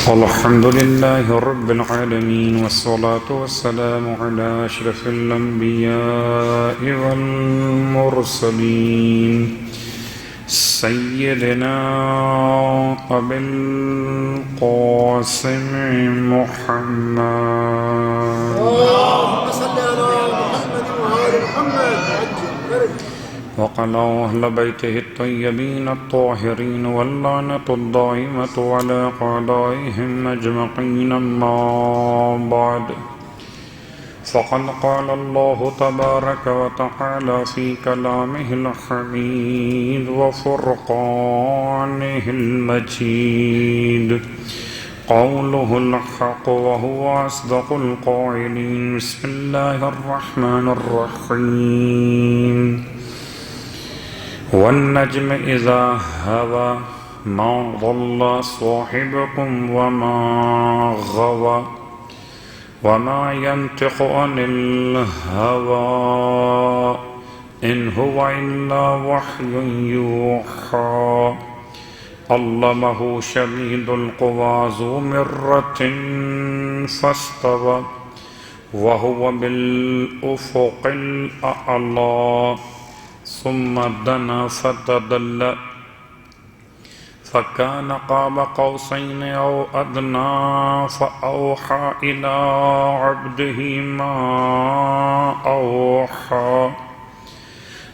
الحمد لله رب العالمين والصلاة والسلام على أشرف الأنبياء والمرسلين سيدنا أبي القاسم محمد اللهم صل على محمد وآل محمد وقال أهل بيته الطيبين الطاهرين واللعنة الدائمة على أعدائهم أجمعين أما بعد فقد قال الله تبارك وتعالى في كلامه الحميد وفرقانه المجيد قوله الحق وهو أصدق القائلين بسم الله الرحمن الرحيم والنجم إذا هوى ما ضل صاحبكم وما غوى وما ينطق عن الهوى إن هو إلا وحي يوحى علمه شديد القوى ذو مرة فاستوى وهو بالأفق الأعلى ثم دنا فتدلى فكان قاب قوسين أو أدنى فأوحى إلى عبده ما أوحى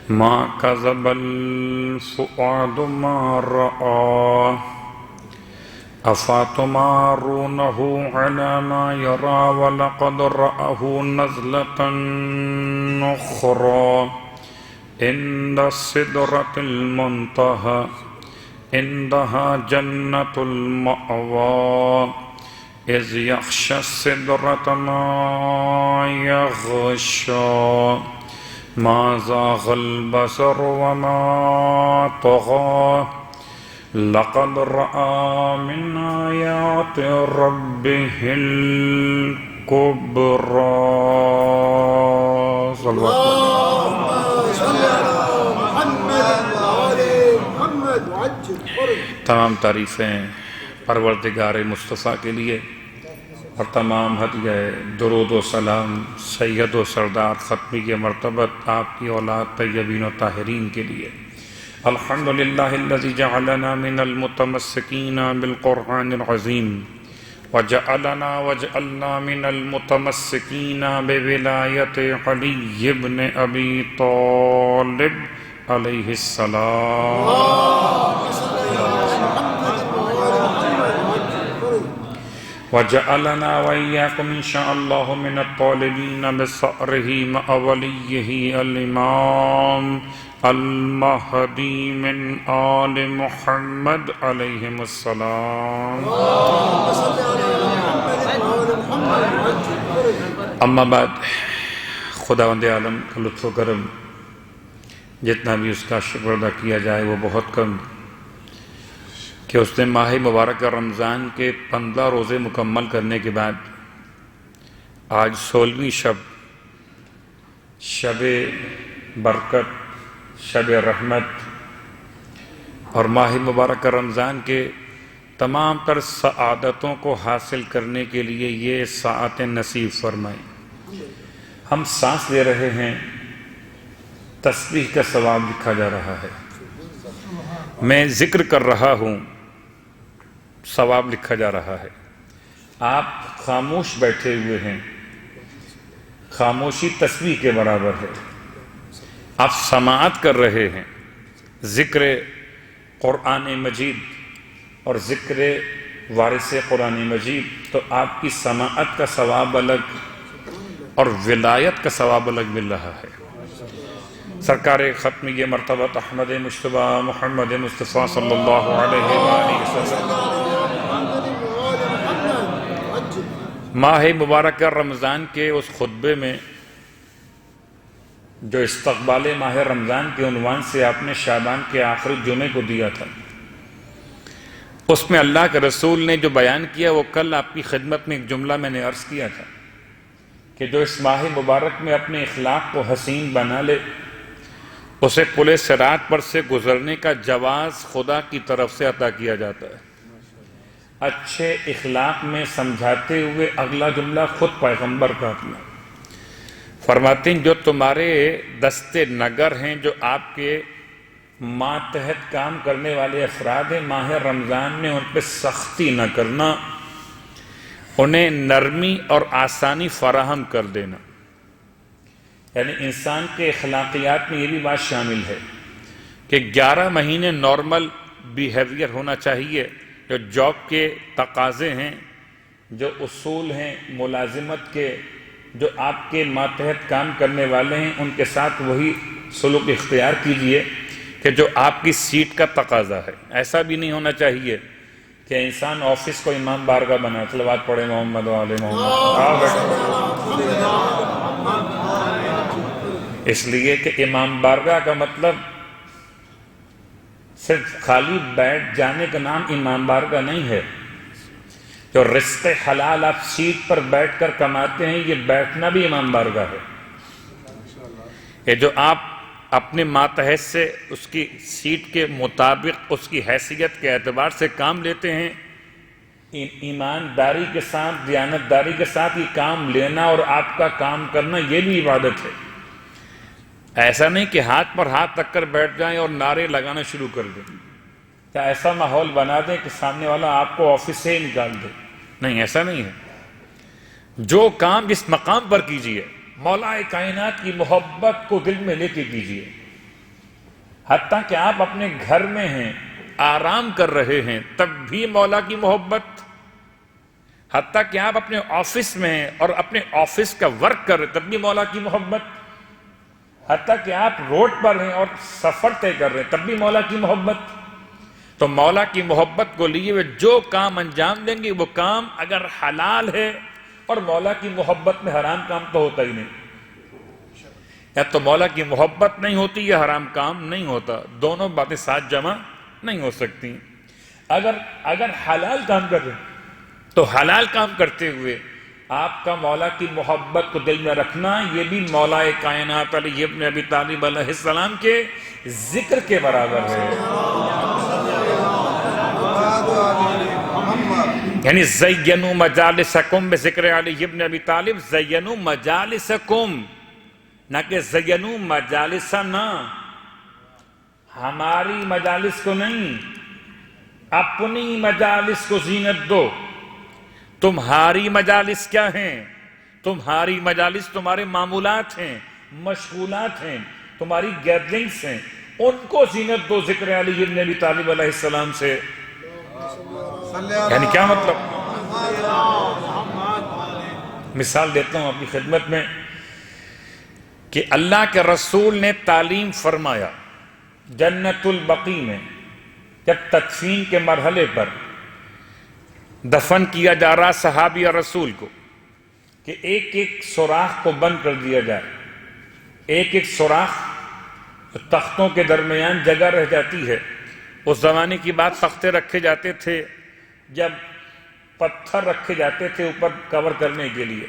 ما كذب الفؤاد ما رأى أفتمارونه على ما يرى ولقد رآه نزلة أخرى عند السدرة المنتهى عندها جنة المأوى إذ يغشى السدرة ما يغشى ما زاغ البصر وما طغى لقد رأى من آيات ربه الكبرى صلى الله عليه تمام تعریفیں پروردگار مصطفیٰ کے لیے اور تمام ہدیہ درود و سلام سید و سردار ختمی مرتبت آپ کی اولاد طیبین و طاہرین کے لیے الحمدللہ الذی جعلنا من المتمسکین بالقرآن العظیم وجعلنا من المتمسکین بولایت علی بن ابی طالب علیہ السلام وجعلنا وإياكم إن شاء الله من الطالبين بثأره مع وليه الإمام المهدي من آل محمد عليهم السلام اما بعد خداوند عالم کا لطف و کرم جتنا بھی اس کا شکر ادا کیا جائے وہ بہت کم کہ اس نے ماہ مبارک رمضان کے 15 روزے مکمل کرنے کے بعد آج 16ویں شب برکت شب رحمت اور ماہ مبارک رمضان کے تمام تر سعادتوں کو حاصل کرنے کے لیے یہ ساعتیں نصیب فرمائیں۔ ہم سانس لے رہے ہیں، تسبیح کا ثواب لکھا جا رہا ہے، میں ذکر کر رہا ہوں، ثواب لکھا جا رہا ہے، آپ خاموش بیٹھے ہوئے ہیں، خاموشی تسبیح کے برابر ہے، آپ سماعت کر رہے ہیں، ذکر قرآن مجید اور ذکر وارث قرآن مجید، تو آپ کی سماعت کا ثواب الگ اور ولایت کا ثواب الگ مل رہا ہے۔ سرکار ختمی مرتبہ احمد مجتبیٰ محمد مصطفیٰ صلی اللہ علیہ وآلہ وسلم ماہ مبارک رمضان کے اس خطبے میں جو استقبال ماہ رمضان کے عنوان سے آپ نے شعبان کے آخری جمعے کو دیا تھا، اس میں اللہ کے رسول نے جو بیان کیا وہ کل آپ کی خدمت میں ایک جملہ میں نے عرض کیا تھا کہ جو اس ماہ مبارک میں اپنے اخلاق کو حسین بنا لے اسے پل صراط پر سے گزرنے کا جواز خدا کی طرف سے عطا کیا جاتا ہے۔ اچھے اخلاق میں سمجھاتے ہوئے اگلا جملہ خود پیغمبر کا اپنا فرماتے ہیں جو تمہارے دستے نگر ہیں، جو آپ کے ماتحت کام کرنے والے افراد ہیں، ماہ رمضان میں ان پہ سختی نہ کرنا، انہیں نرمی اور آسانی فراہم کر دینا۔ یعنی انسان کے اخلاقیات میں یہ بھی بات شامل ہے کہ 11 مہینے نارمل بیہیویئر ہونا چاہیے، جو جاب کے تقاضے ہیں، جو اصول ہیں ملازمت کے، جو آپ کے ماتحت کام کرنے والے ہیں ان کے ساتھ وہی سلوک اختیار کیجئے کہ جو آپ کی سیٹ کا تقاضا ہے۔ ایسا بھی نہیں ہونا چاہیے کہ انسان آفس کو امام بارگاہ بنا، صلوات پڑھے محمد و آل محمد۔ اس لیے کہ امام بارگاہ کا مطلب صرف خالی بیٹھ جانے کا نام امام بارگاہ نہیں ہے۔ جو رزق حلال آپ سیٹ پر بیٹھ کر کماتے ہیں، یہ بیٹھنا بھی امام بارگاہ ہے۔ یہ جو آپ اپنے ماتحت سے اس کی سیٹ کے مطابق اس کی حیثیت کے اعتبار سے کام لیتے ہیں، ایمانداری کے ساتھ، دیانتداری کے ساتھ یہ کام لینا اور آپ کا کام کرنا، یہ بھی عبادت ہے۔ ایسا نہیں کہ ہاتھ پر ہاتھ رکھ کر بیٹھ جائیں اور نعرے لگانا شروع کر دیں، کیا ایسا ماحول بنا دیں کہ سامنے والا آپ کو آفس سے ہی نکال دے؟ نہیں، ایسا نہیں ہے۔ جو کام جس مقام پر کیجئے، مولا کائنات کی محبت کو دل میں لے کے کیجئے۔ حتیٰ کہ آپ اپنے گھر میں ہیں، آرام کر رہے ہیں، تب بھی مولا کی محبت۔ حتیٰ کہ آپ اپنے آفس میں ہیں اور اپنے آفس کا ورک کر رہے ہیں، تب بھی مولا کی محبت۔ حتیٰ کہ آپ روڈ پر ہیں اور سفر طے کر رہے ہیں، تب بھی مولا کی محبت۔ تو مولا کی محبت کو لیے ہوئے جو کام انجام دیں گے، وہ کام اگر حلال ہے، اور مولا کی محبت میں حرام کام تو ہوتا ہی نہیں، یا تو مولا کی محبت نہیں ہوتی یا حرام کام نہیں ہوتا، دونوں باتیں ساتھ جمع نہیں ہو سکتی۔ اگر حلال کام کر رہے ہیں تو حلال کام کرتے ہوئے آپ کا مولا کی محبت کو دل میں رکھنا، یہ بھی مولا کائنات علی ابن ابی طالب علیہ السلام کے ذکر کے برابر ہے۔ یعنی زینوا مجالسکم بذکر علی ابن ابی طالب، زینوا مجالسکم، نہ کہ زینوا مجالسنا، ہماری مجالس کو نہیں، اپنی مجالس کو زینت دو۔ تمہاری مجالس کیا ہیں؟ تمہاری مجالس تمہارے معمولات ہیں، مشغولات ہیں، تمہاری گیدرنگز ہیں، ان کو زینت دو ذکر علی ابن ابی طالب علیہ السلام سے۔ یعنی کیا مطلب؟ مثال دیتا ہوں آپ کی خدمت میں کہ اللہ کے رسول نے تعلیم فرمایا جنت البقیع میں، جب تدفین کے مرحلے پر دفن کیا جا رہا صحابی اور رسول کو، کہ ایک ایک سوراخ کو بند کر دیا جائے، ایک ایک سوراخ تختوں کے درمیان جگہ رہ جاتی ہے۔ اس زمانے کی بات، تختے رکھے جاتے تھے، جب پتھر رکھے جاتے تھے اوپر کور کرنے کے لیے،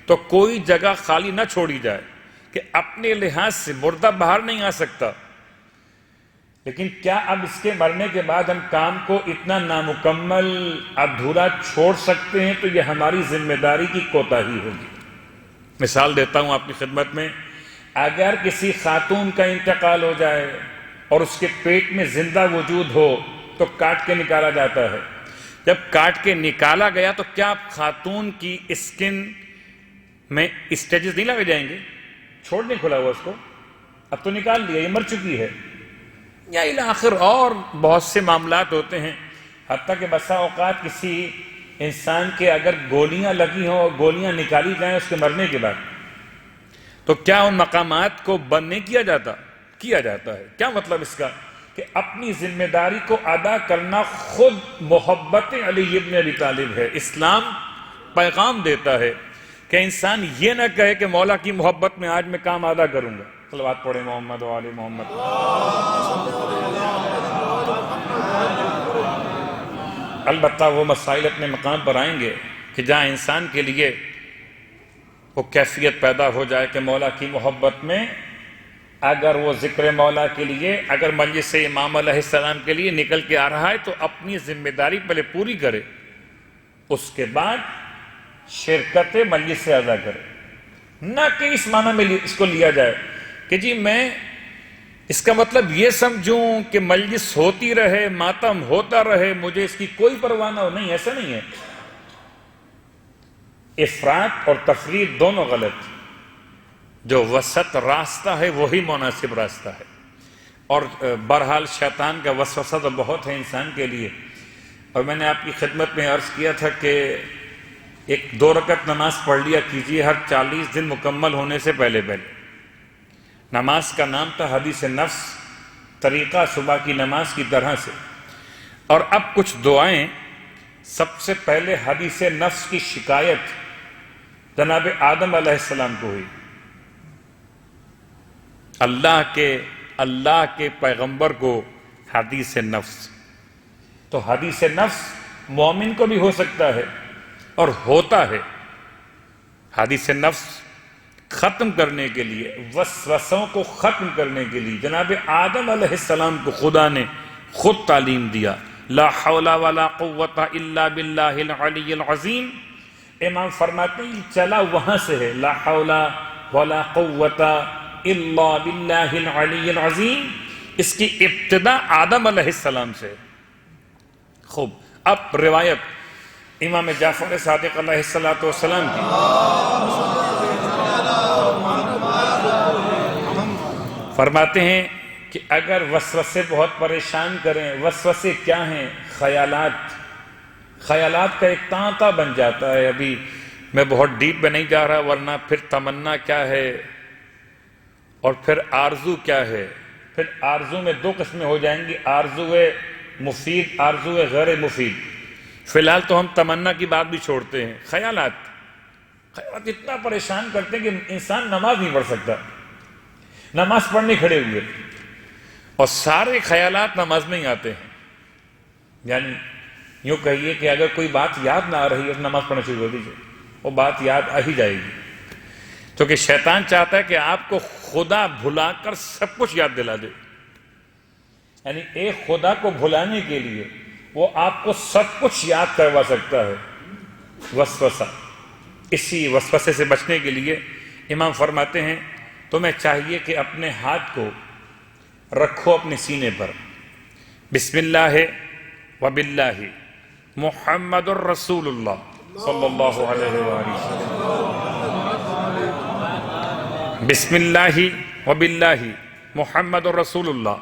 تو کوئی جگہ خالی نہ چھوڑی جائے کہ اپنے لحاظ سے مردہ باہر نہیں آ سکتا۔ لیکن کیا اب اس کے مرنے کے بعد ہم کام کو اتنا نامکمل ادھورا چھوڑ سکتے ہیں؟ تو یہ ہماری ذمہ داری کی کوتاہی ہوگی۔ مثال دیتا ہوں آپ کی خدمت میں، اگر کسی خاتون کا انتقال ہو جائے اور اس کے پیٹ میں زندہ وجود ہو تو کاٹ کے نکالا جاتا ہے۔ جب کاٹ کے نکالا گیا تو کیا خاتون کی اسکن میں اسٹیجز نہیں لگے جائیں گے؟ چھوڑ نہیں کھلا ہوا اس کو، اب تو نکال دیا، یہ مر چکی ہے، یا الی آخر اور بہت سے معاملات ہوتے ہیں۔ حتیٰ کہ بسا اوقات کسی انسان کے اگر گولیاں لگی ہوں اور گولیاں نکالی جائیں اس کے مرنے کے بعد، تو کیا ان مقامات کو بند نہیں کیا جاتا؟ کیا جاتا ہے۔ کیا مطلب اس کا؟ کہ اپنی ذمہ داری کو ادا کرنا خود محبت علی ابن ابی طالب ہے۔ اسلام پیغام دیتا ہے کہ انسان یہ نہ کہے کہ مولا کی محبت میں آج میں کام ادا کروں گا۔ صلوات پڑھے محمد و آل محمد۔ البتہ وہ مسائل اپنے مقام پر آئیں گے کہ جہاں انسان کے لیے وہ کیفیت پیدا ہو جائے کہ مولا کی محبت میں اگر وہ ذکر مولا کے لیے، اگر مجلس امام علیہ السلام کے لیے نکل کے آ رہا ہے تو اپنی ذمہ داری پہلے پوری کرے، اس کے بعد شرکت مجلس سے ادا کرے، نہ کہ اس معنی میں اس کو لیا جائے کہ جی میں اس کا مطلب یہ سمجھوں کہ مجلس ہوتی رہے، ماتم ہوتا رہے، مجھے اس کی کوئی پرواہ نہ ہو. نہیں، ایسا نہیں ہے. افراط اور تفریط دونوں غلط. جو وسط راستہ ہے وہی مناسب راستہ ہے. اور بہرحال شیطان کا وسوسہ تو بہت ہے انسان کے لیے. اور میں نے آپ کی خدمت میں عرض کیا تھا کہ ایک 2 رکعت نماز پڑھ لیا کیجیے ہر 40 دن مکمل ہونے سے پہلے. نماز کا نام تھا حدیث نفس، طریقہ صبح کی نماز کی طرح سے. اور اب کچھ دعائیں. سب سے پہلے حدیث نفس کی شکایت جناب آدم علیہ السلام کو ہوئی. اللہ کے پیغمبر کو حدیث نفس. تو حدیث نفس مومن کو بھی ہو سکتا ہے اور ہوتا ہے. حدیث نفس ختم کرنے کے لیے، وسوسوں کو ختم کرنے کے لیے جناب آدم علیہ السلام کو خدا نے خود تعلیم دیا. لا حول ولا قوت الا باللہ العلی العظیم. امام فرماتے ہیں چلا وہاں سے ہے، لا حول ولا قوت الا باللہ العلی العظیم. اس کی ابتدا آدم علیہ السلام سے. خوب، اب روایت امام جعفر صادق علیہ السلام کی. فرماتے ہیں کہ اگر وسوسے بہت پریشان کریں، وسوسے کیا ہیں؟ خیالات کا ایک تانتا بن جاتا ہے. ابھی میں بہت ڈیپ میں نہیں جا رہا، ورنہ پھر تمنا کیا ہے اور پھر آرزو کیا ہے. پھر آرزو میں 2 قسمیں ہو جائیں گی، آرزو مفید، آرزو غیر مفید. فی الحال تو ہم تمنا کی بات بھی چھوڑتے ہیں. خیالات اتنا پریشان کرتے ہیں کہ انسان نماز نہیں پڑھ سکتا. نماز پڑھنے کھڑے ہوئے اور سارے خیالات نماز میں ہی آتے ہیں. یعنی یوں کہیے کہ اگر کوئی بات یاد نہ آ رہی ہے تو نماز پڑھنا شروع کر دیجیے، وہ بات یاد آ ہی جائے گی. کیونکہ شیطان چاہتا ہے کہ آپ کو خدا بھلا کر سب کچھ یاد دلا دے. یعنی ایک خدا کو بھلانے کے لیے وہ آپ کو سب کچھ یاد کروا سکتا ہے. وسوسہ. اسی وسوسے سے بچنے کے لیے امام فرماتے ہیں تمہیں چاہیے کہ اپنے ہاتھ کو رکھو اپنے سینے پر. بسم اللہ وباللہ محمد الرسول اللہ صلی اللہ علیہ وآلہ وسلم. بسم اللہ وباللہ محمد الرسول اللہ.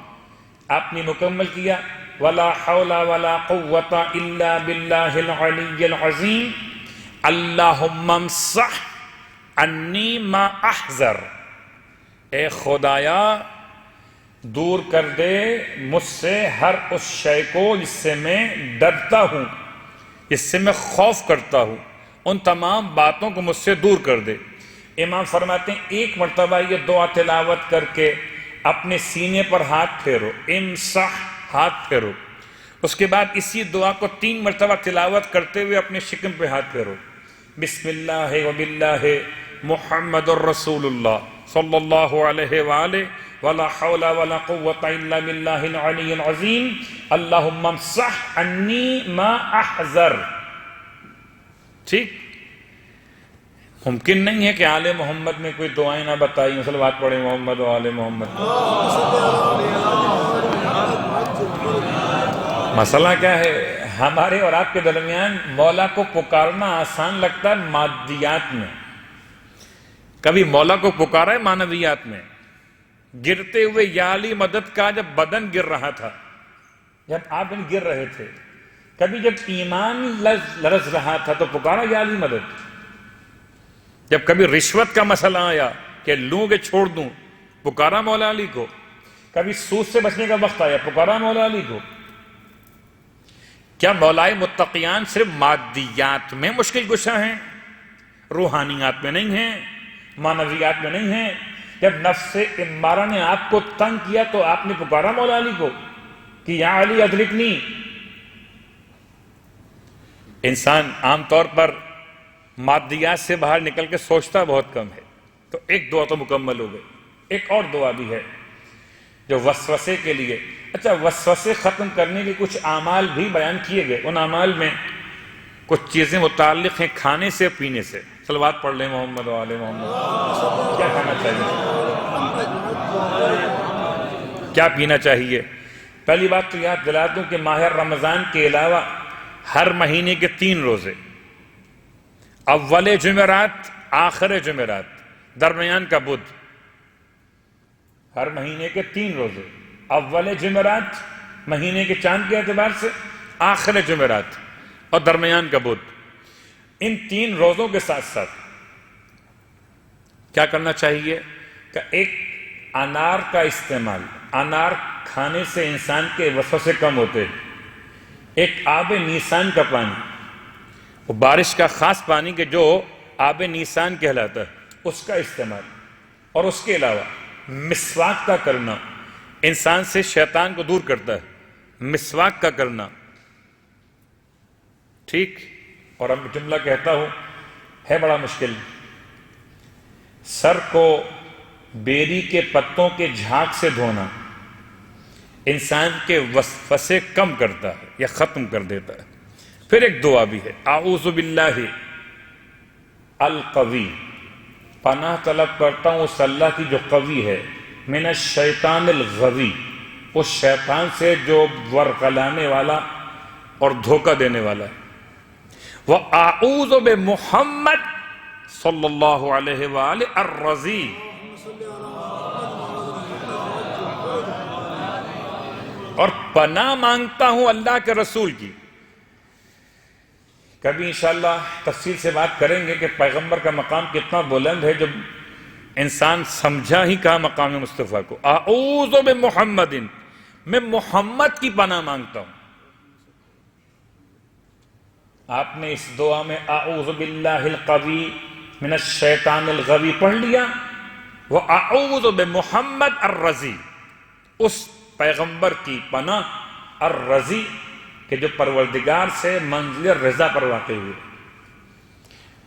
آپ نے مکمل کیا. ولا حول ولا قوت الا باللہ العلی العظیم. اللہم امسح انی ما احذر. اے خدایا دور کر دے مجھ سے ہر اس شے کو جس سے میں ڈرتا ہوں، جس سے میں خوف کرتا ہوں. ان تمام باتوں کو مجھ سے دور کر دے. امام فرماتے ہیں ایک مرتبہ یہ دعا تلاوت کر کے اپنے سینے پر ہاتھ پھیرو. امسح، ہاتھ پھیرو. اس کے بعد اسی دعا کو 3 مرتبہ تلاوت کرتے ہوئے اپنے شکم پہ ہاتھ پھیرو. بسم اللہ وباللہ محمد الرسول اللہ صلی اللہ علیہ وآلہ ولا حول ولا قوت الا باللہ العلی العظیم. اللہم امسح عنی ما احذر. ٹھیک. ممکن نہیں ہے کہ آل محمد میں کوئی دعائیں نہ بتائی. صلوات پڑھیں محمد و آل محمد. مسئلہ کیا ہے؟ ہمارے اور آپ کے درمیان مولا کو پکارنا آسان لگتا ہے مادیات میں. کبھی مولا کو پکارا ہے معنویات میں؟ گرتے ہوئے یا علی مدد کا جب بدن گر رہا تھا، جب آپ گر رہے تھے. کبھی جب ایمان لرز رہا تھا تو پکارا یا علی مدد. جب کبھی رشوت کا مسئلہ آیا کہ لوں کہ چھوڑ دوں، پکارا مولا علی کو. کبھی سود سے بچنے کا وقت آیا، پکارا مولا علی کو. کیا مولائے متقیان صرف مادیات میں مشکل کشا ہیں؟ روحانیات میں نہیں ہیں، معنویات میں نہیں ہیں؟ جب نفس امارہ نے آپ کو تنگ کیا تو آپ نے پکارا مولا علی کو کہ یا علی ادرکنی. انسان عام طور پر مادیات سے باہر نکل کے سوچتا بہت کم ہے. تو ایک دعا تو مکمل ہو گئی. ایک اور دعا بھی ہے جو وسوسے کے لیے. اچھا، وسوسے ختم کرنے کے کچھ اعمال بھی بیان کیے گئے. ان اعمال میں کچھ چیزیں متعلق ہیں کھانے سے پینے سے. صلوات پڑھ لیں محمد و آل محمد. کیا کھانا چاہیے, کیا پینا چاہیے؟ پہلی بات تو یاد دلا دوں کہ ماہ رمضان کے علاوہ ہر مہینے کے 3 روزے, اول جمعرات, آخر جمعرات, درمیان کا بدھ. ہر مہینے کے 3 روزے, اول جمعرات مہینے کے چاند کے اعتبار سے, آخر جمعرات اور درمیان کا بدھ. ان 3 روزوں کے ساتھ ساتھ کیا کرنا چاہیے کہ ایک انار کا استعمال, انار کھانے سے انسان کے وسوسے کم ہوتے ہیں. ایک آب نیسان کا پانی, وہ بارش کا خاص پانی کہ جو آب نیسان کہلاتا ہے, اس کا استعمال. اور اس کے علاوہ مسواک کا کرنا انسان سے شیطان کو دور کرتا ہے. مسواک کا کرنا, ٹھیک. اور اب جملہ کہتا ہوں, ہے بڑا مشکل. سر کو بیری کے پتوں کے جھاگ سے دھونا انسان کے وسوسے کم کرتا ہے یا ختم کر دیتا ہے. پھر ایک دعا بھی ہے, اعوذ باللہ القوی, پناہ طلب کرتا ہوں اس اللہ کی جو قوی ہے, من الشیطان الغوی, اس شیطان سے جو ورغلانے والا اور دھوکہ دینے والا ہے. وَأَعُوذُ بِمُحَمَّدٍ صلی اللہ علیہ وآلہ الرضی, اور پناہ مانگتا ہوں اللہ کے رسول کی. کبھی انشاءاللہ تفصیل سے بات کریں گے کہ پیغمبر کا مقام کتنا بلند ہے, جب انسان سمجھا ہی کہا مقام مصطفیٰ کو. اعوذ بمحمد, میں محمد کی پناہ مانگتا ہوں. آپ نے اس دعا میں اعوذ باللہ القوی من الشیطان الغوی پڑھ لیا, واعوذ بمحمد الرضی, اس پیغمبر کی پناہ, الرضی کہ جو پروردگار سے منزل رضا پر واقع ہوئے.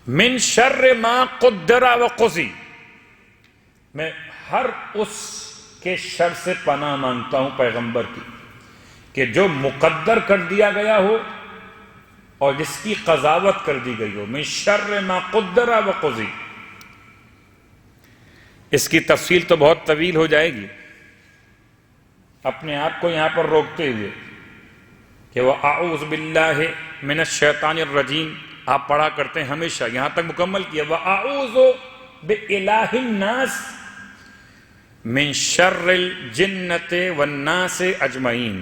من شر ما قدر وقضی, میں ہر اس کے شر سے پناہ مانگتا ہوں پیغمبر کی کہ جو مقدر کر دیا گیا ہو اور جس کی قضاوت کر دی گئی ہو. من شر ما قدر وقضی. اس کی تفصیل تو بہت طویل ہو جائے گی, اپنے آپ کو یہاں پر روکتے ہوئے کہ وہ اعوذ باللہ من الشیطان الرجیم آپ پڑھا کرتے ہیں ہمیشہ, یہاں تک مکمل کیا. وَأَعُوذُ بِإِلَٰهِ النَّاسِ من شر الجنة والناس اجمعین.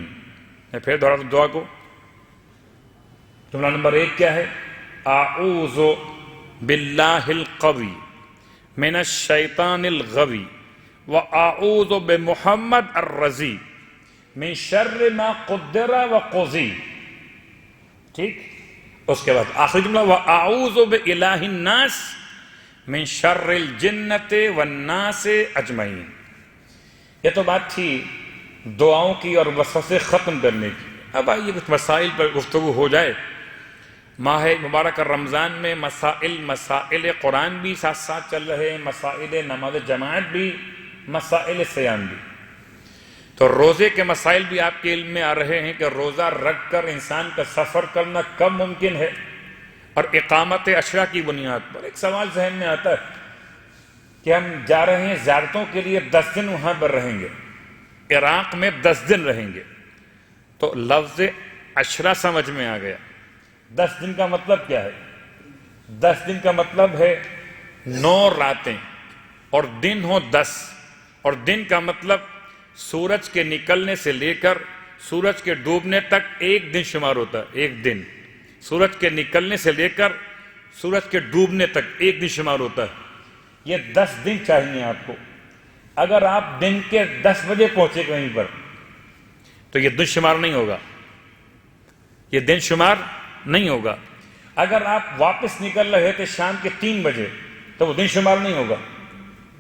میں پھر دوہرا دعا کو, جملہ نمبر 1 کیا ہے؟ اعوذ باللہ القوی من الشیطان الغوی واعوذ بمحمد الرضی من شر ما قدر وقضی. ٹھیک. اس کے بعد آخری جملہ واعوذ بإلہ الناس من شر الجنة والناس اجمعین. یہ تو بات تھی دعاؤں کی اور وسوسے ختم کرنے کی. اب آئیے کچھ مسائل پر گفتگو ہو جائے. ماہ مبارک رمضان میں مسائل قرآن بھی ساتھ ساتھ چل رہے ہیں, مسائل نماز جماعت بھی, مسائل صیام بھی. تو روزے کے مسائل بھی آپ کے علم میں آ رہے ہیں کہ روزہ رکھ کر انسان کا سفر کرنا کب ممکن ہے, اور اقامت عشرہ کی بنیاد پر. ایک سوال ذہن میں آتا ہے کہ ہم جا رہے ہیں زیارتوں کے لیے, 10 دن وہاں پر رہیں گے, عراق میں 10 دن رہیں گے, تو لفظ عشرہ سمجھ میں آ گیا. 10 دن کا مطلب کیا ہے؟ 10 دن کا مطلب ہے 9 راتیں اور دن ہو 10, اور دن کا مطلب سورج کے نکلنے سے لے کر سورج کے ڈوبنے تک ایک دن شمار ہوتا ہے. ایک دن سورج کے نکلنے سے لے کر سورج کے ڈوبنے تک ایک دن شمار ہوتا ہے. یہ 10 دن چاہیے آپ کو. اگر آپ دن کے 10 بجے پہنچے کہیں پر تو یہ دن شمار نہیں ہوگا, یہ دن شمار نہیں ہوگا. اگر آپ واپس نکل رہے تھے شام کے 3 بجے تو وہ دن شمار نہیں ہوگا,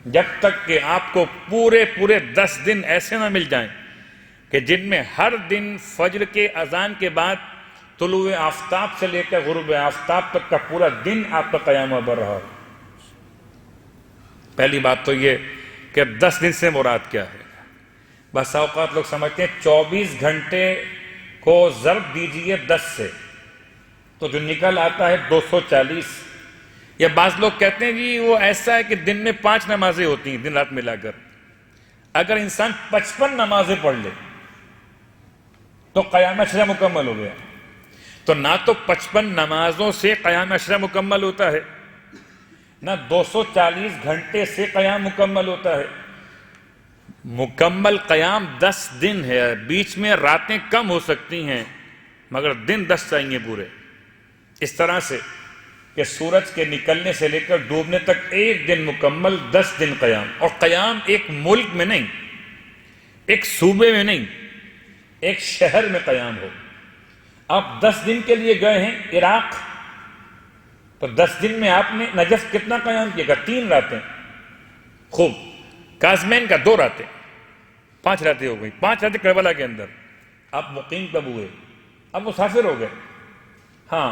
جب تک کہ آپ کو پورے 10 دن ایسے نہ مل جائیں کہ جن میں ہر دن فجر کے اذان کے بعد طلوع آفتاب سے لے کر غروب آفتاب تک کا پورا دن آپ کا قیام بر رہا ہو. پہلی بات تو یہ کہ 10 دن سے مراد کیا ہے. بس اوقات لوگ سمجھتے ہیں 24 گھنٹے کو ضرب دیجئے 10 سے, تو جو نکل آتا ہے 240. یا بعض لوگ کہتے ہیں جی وہ ایسا ہے کہ دن میں 5 نمازیں ہوتی ہیں دن رات ملا کر. اگر انسان 55 نمازیں پڑھ لے تو قیام عشرہ مکمل ہو گیا. تو نہ تو 55 نمازوں سے قیام عشرہ مکمل ہوتا ہے، نہ 240 گھنٹے سے قیام مکمل ہوتا ہے. مکمل قیام 10 دن ہے. بیچ میں راتیں کم ہو سکتی ہیں مگر دن 10 چاہیے پورے. اس طرح سے کہ سورج کے نکلنے سے لے کر ڈوبنے تک ایک دن مکمل، 10 دن قیام. اور قیام ایک ملک میں نہیں، ایک صوبے میں نہیں، ایک شہر میں قیام ہو. آپ 10 دن کے لیے گئے ہیں عراق، تو 10 دن میں آپ نے نجف کتنا قیام کیا گا؟ 3 راتیں. خوب. کاظمین کا 2 راتیں، 5 راتیں ہو گئی. 5 راتیں کربلا کے اندر. آپ مقیم کب ہوئے؟ اب مسافر ہو گئے. ہاں،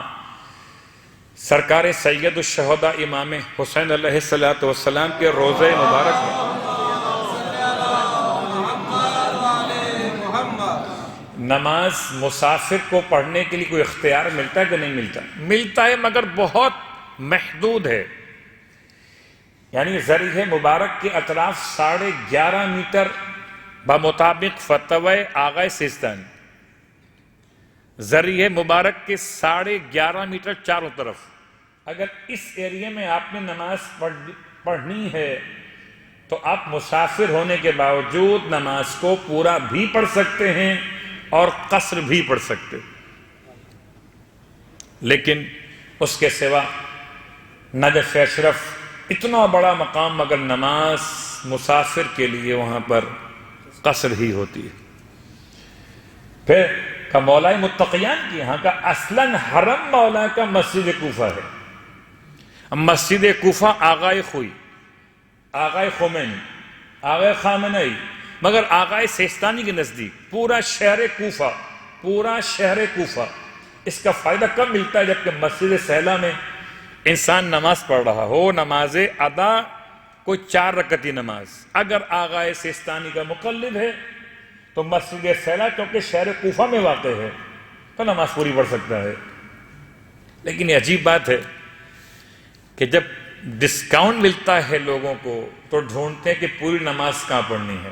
سرکار سید الشہداء امام حسین علیہ السلام کے روضہ مبارک میں نماز مسافر کو پڑھنے کے لیے کوئی اختیار ملتا ہے کہ نہیں ملتا؟ ملتا ہے مگر بہت محدود ہے. یعنی ذریح مبارک کے اطراف 11.5 میٹر بمطابق فتوی آغا سیستانی. ذریح مبارک کے 11.5 میٹر چاروں طرف. اگر اس ایریے میں آپ نے نماز پڑھنی ہے تو آپ مسافر ہونے کے باوجود نماز کو پورا بھی پڑھ سکتے ہیں اور قصر بھی پڑھ سکتے. لیکن اس کے سوا نجف اشرف اتنا بڑا مقام مگر نماز مسافر کے لیے وہاں پر قصر ہی ہوتی ہے. پھر کا مولا متقیان کی یہاں کا اصلاً حرم مولا کا مسجد کوفہ ہے. مسجد کوفہ آغائے خوئی، آغائے خمینی، آغائے خامنئی، مگر آغائے سیستانی کے نزدیک پورا شہر کوفہ، پورا شہر کوفہ. اس کا فائدہ کب ملتا ہے؟ جبکہ مسجد سہلہ میں انسان نماز پڑھ رہا ہو، نماز ادا کوئی 4 رکعتی نماز. اگر آغائے سیستانی کا مقلد ہے تو مسجد سہلہ کیونکہ شہر کوفہ میں واقع ہے تو نماز پوری پڑھ سکتا ہے. لیکن یہ عجیب بات ہے کہ جب ڈسکاؤنٹ ملتا ہے لوگوں کو تو ڈھونڈتے ہیں کہ پوری نماز کہاں پڑھنی ہے.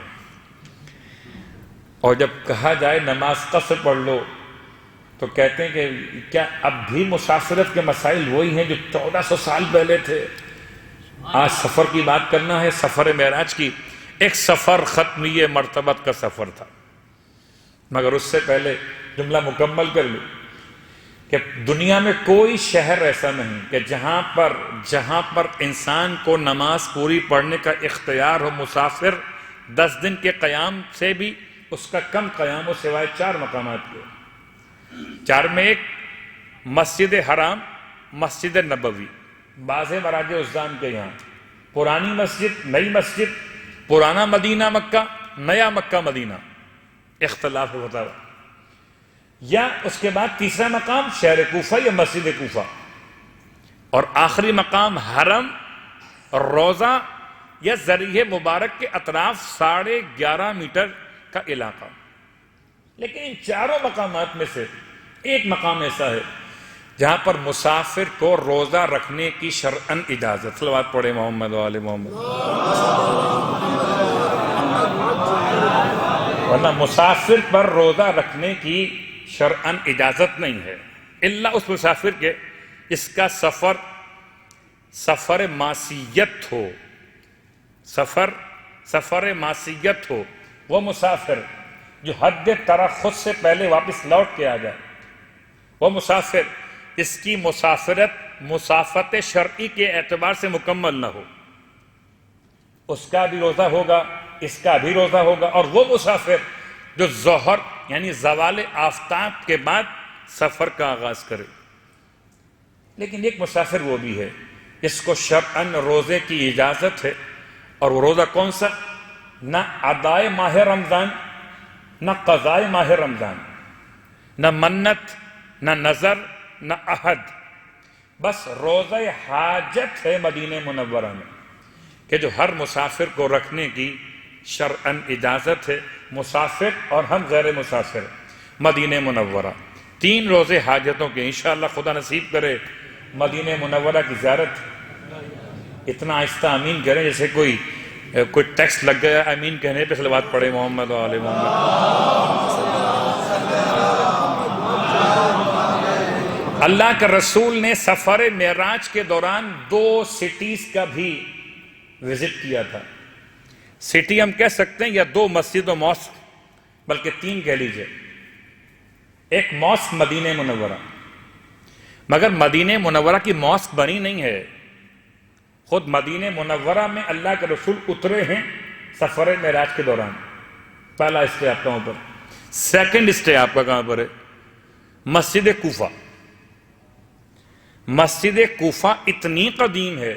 اور جب کہا جائے نماز قصر پڑھ لو تو کہتے ہیں کہ کیا اب بھی مسافرت کے مسائل وہی ہیں جو 1400 سال پہلے تھے؟ آج سفر کی بات کرنا ہے، سفر معراج کی. ایک سفر ختمیہ مرتبت کا سفر تھا، مگر اس سے پہلے جملہ مکمل کر لوں کہ دنیا میں کوئی شہر ایسا نہیں کہ جہاں پر انسان کو نماز پوری پڑھنے کا اختیار ہو. مسافر 10 دن کے قیام سے بھی اس کا کم قیام ہو سوائے 4 مقامات کے. 4 میں ایک مسجد حرام، مسجد نبوی، بعض مراج عزام کے یہاں پرانی مسجد، نئی مسجد، پرانا مدینہ مکہ، نیا مکہ مدینہ، اختلاف ہوتا ہے. یا اس کے بعد تیسرا مقام شہر کوفہ یا مسجد کوفہ، اور آخری مقام حرم، روضہ یا ذریح مبارک کے اطراف 11.5 میٹر کا علاقہ. لیکن ان 4 مقامات میں سے ایک مقام ایسا ہے جہاں پر مسافر کو روزہ رکھنے کی شرعاً اجازت. صلوات پڑھے محمد و آل محمد. ورنہ مسافر پر روزہ رکھنے کی شرعاً اجازت نہیں ہے الا اس مسافر کے اس کا سفر معصیت ہو. سفر معصیت ہو. وہ مسافر جو حد ترخص سے پہلے واپس لوٹ کے آ جائے، وہ مسافر اس کی مسافت شرعی کے اعتبار سے مکمل نہ ہو، اس کا بھی روزہ ہوگا، اس کا بھی روزہ ہوگا. اور وہ مسافر جو ظہر یعنی زوال آفتاب کے بعد سفر کا آغاز کرے. لیکن ایک مسافر وہ بھی ہے جس کو شرعاً روزے کی اجازت ہے، اور وہ روزہ کون سا؟ نہ ادائے ماہ رمضان، نہ قضائے ماہ رمضان، نہ منت، نہ نظر، نہ عہد، بس روزہ حاجت ہے مدینہ منورہ میں کہ جو ہر مسافر کو رکھنے کی شرعاً اجازت ہے. مسافر اور ہم غیر مسافر مدینہ منورہ 3 روزے حاجتوں کے، انشاءاللہ خدا نصیب کرے مدینہ منورہ کی زیارت۔ اتنا آہستہ آمین کریں جیسے کوئی ٹیکسٹ لگ گیا، آمین کہنے پہ صلوات پڑھے محمد و آل محمد۔ اللہ کے رسول نے سفر معراج کے دوران 2 سٹیز کا بھی وزٹ کیا تھا۔ سٹی ہم کہہ سکتے ہیں یا 2 مسجد و موسک، بلکہ 3 کہہ لیجئے۔ ایک موسک مدینہ منورہ، مگر مدینہ منورہ کی موسک بنی نہیں ہے، خود مدینہ منورہ میں اللہ کے رسول اترے ہیں سفر معراج کے دوران۔ پہلا اسٹے آپ کا وہاں پر۔ سیکنڈ اسٹے آپ کا کہاں پر ہے؟ مسجد کوفہ۔ مسجد کوفہ اتنی قدیم ہے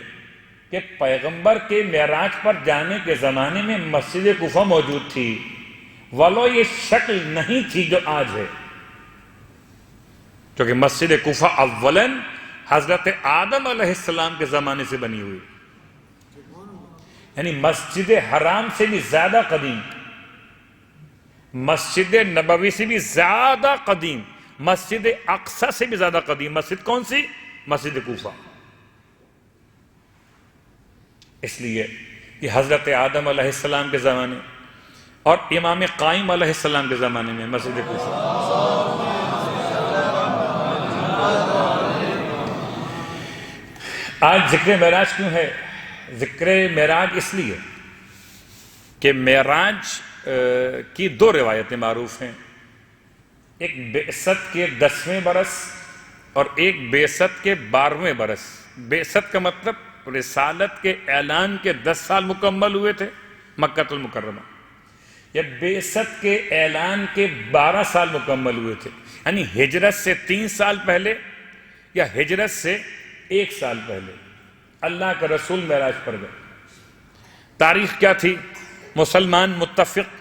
کہ پیغمبر کے معراج پر جانے کے زمانے میں مسجد کوفہ موجود تھی، ولو یہ شکل نہیں تھی جو آج ہے، کیونکہ مسجد کوفہ اولاً حضرت آدم علیہ السلام کے زمانے سے بنی ہوئی، یعنی مسجد حرام سے بھی زیادہ قدیم، مسجد نبوی سے بھی زیادہ قدیم، مسجد اقصی سے بھی زیادہ قدیم مسجد کون سی؟ مسجد کوفہ۔ اس لیے کہ حضرت آدم علیہ السلام کے زمانے اور امام قائم علیہ السلام کے زمانے میں مسجد کوفہ۔ آج ذکر معراج کیوں ہے؟ ذکر معراج اس لیے کہ معراج کی 2 روایتیں معروف ہیں، ایک بعثت کے 10ویں برس اور ایک بعثت کے 12ویں برس۔ بعثت کا مطلب رسالت کے اعلان کے 10 سال مکمل ہوئے تھے مکہ المکرمہ، یا بعثت کے اعلان کے 12 سال مکمل ہوئے تھے، یعنی ہجرت سے 3 سال پہلے یا ہجرت سے 1 سال پہلے اللہ کا رسول معراج پر گئے۔ تاریخ کیا تھی؟ مسلمان متفق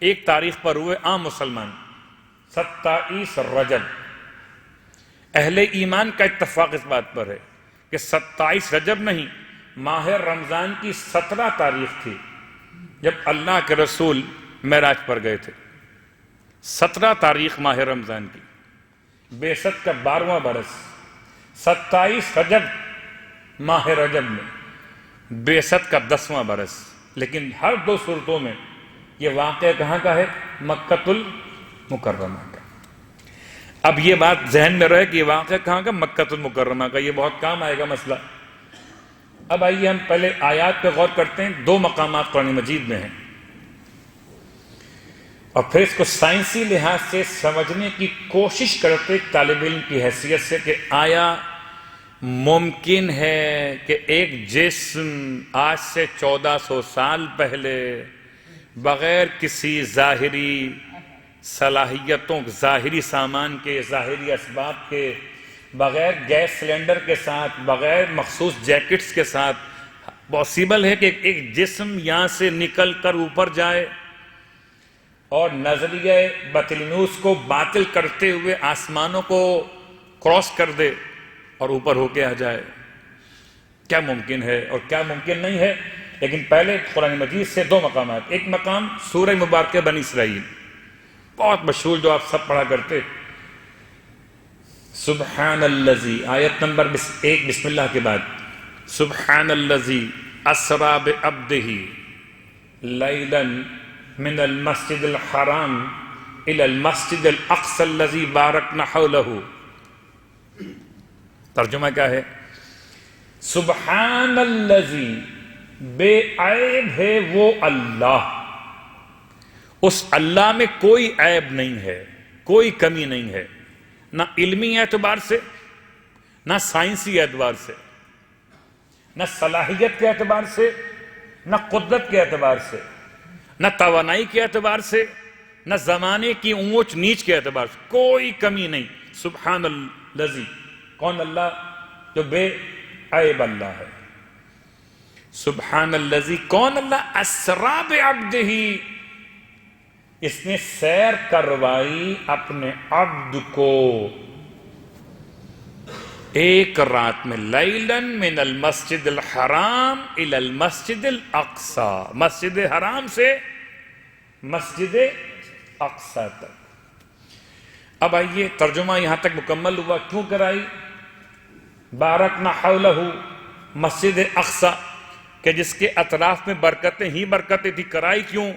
ایک تاریخ پر ہوئے، عام مسلمان 27 رجب۔ اہل ایمان کا اتفاق اس بات پر ہے کہ 27 رجب نہیں، ماہ رمضان کی 17 تاریخ تھی جب اللہ کے رسول معراج پر گئے تھے۔ 17 تاریخ ماہ رمضان کی، بعثت کا 12واں برس، 27 رجب ماہ رجب میں، بعثت کا 10واں برس۔ لیکن ہر 2 صورتوں میں یہ واقعہ کہاں کا ہے؟ مکہ المکرمہ کا۔ اب یہ بات ذہن میں رہے کہ یہ واقعہ کہاں کا؟ مکہ المکرمہ کا۔ یہ بہت کام آئے گا مسئلہ۔ اب آئیے ہم پہلے آیات پہ غور کرتے ہیں۔ 2 مقامات قرآن مجید میں ہیں، اور پھر اس کو سائنسی لحاظ سے سمجھنے کی کوشش کرتے ایک طالب علم کی حیثیت سے کہ آیا ممکن ہے کہ ایک جسم آج سے 1400 سال پہلے بغیر کسی ظاہری صلاحیتوں، ظاہری سامان کے، ظاہری اسباب کے، بغیر گیس سلنڈر کے ساتھ، بغیر مخصوص جیکٹس کے ساتھ، پاسبل ہے کہ ایک جسم یہاں سے نکل کر اوپر جائے اور نظریہ بطلینوس کو باطل کرتے ہوئے آسمانوں کو کراس کر دے اور اوپر ہو کے آ جائے؟ کیا ممکن ہے اور کیا ممکن نہیں ہے؟ لیکن پہلے قرآن مجید سے 2 مقامات۔ ایک مقام سورہ مبارکہ بنی اسرائیل، بہت مشہور، جو آپ سب پڑھا کرتے، سبحان الذی، آیت نمبر 1 بسم اللہ کے بعد، سبحان الذی اسری بعبدہ لیلا من المسجد الحرام الى المسجد الاقصی الذی بارکنا حولہ۔ ترجمہ کیا ہے؟ سبحان الذی، بے عیب ہے وہ اللہ، اس اللہ میں کوئی عیب نہیں ہے، کوئی کمی نہیں ہے، نہ علمی اعتبار سے، نہ سائنسی اعتبار سے، نہ صلاحیت کے اعتبار سے، نہ قدرت کے اعتبار سے، نہ توانائی کے اعتبار سے، نہ زمانے کی اونچ نیچ کے اعتبار سے، کوئی کمی نہیں۔ سبحان الذی، کون اللہ؟ جو بے عیب اللہ ہے۔ سبحان الذی، کون اللہ؟ اسری بعبدہ، اس نے سیر کروائی اپنے عبد کو ایک رات میں، لیلا من المسجد الحرام الى المسجد الاقصی، مسجد حرام سے مسجد اقصی تک۔ اب آئیے ترجمہ یہاں تک مکمل ہوا. کیوں کرائی؟ بارکنا حولہ، مسجد اقصی کہ جس کے اطراف میں برکتیں ہی برکتیں تھی. کرائی کیوں؟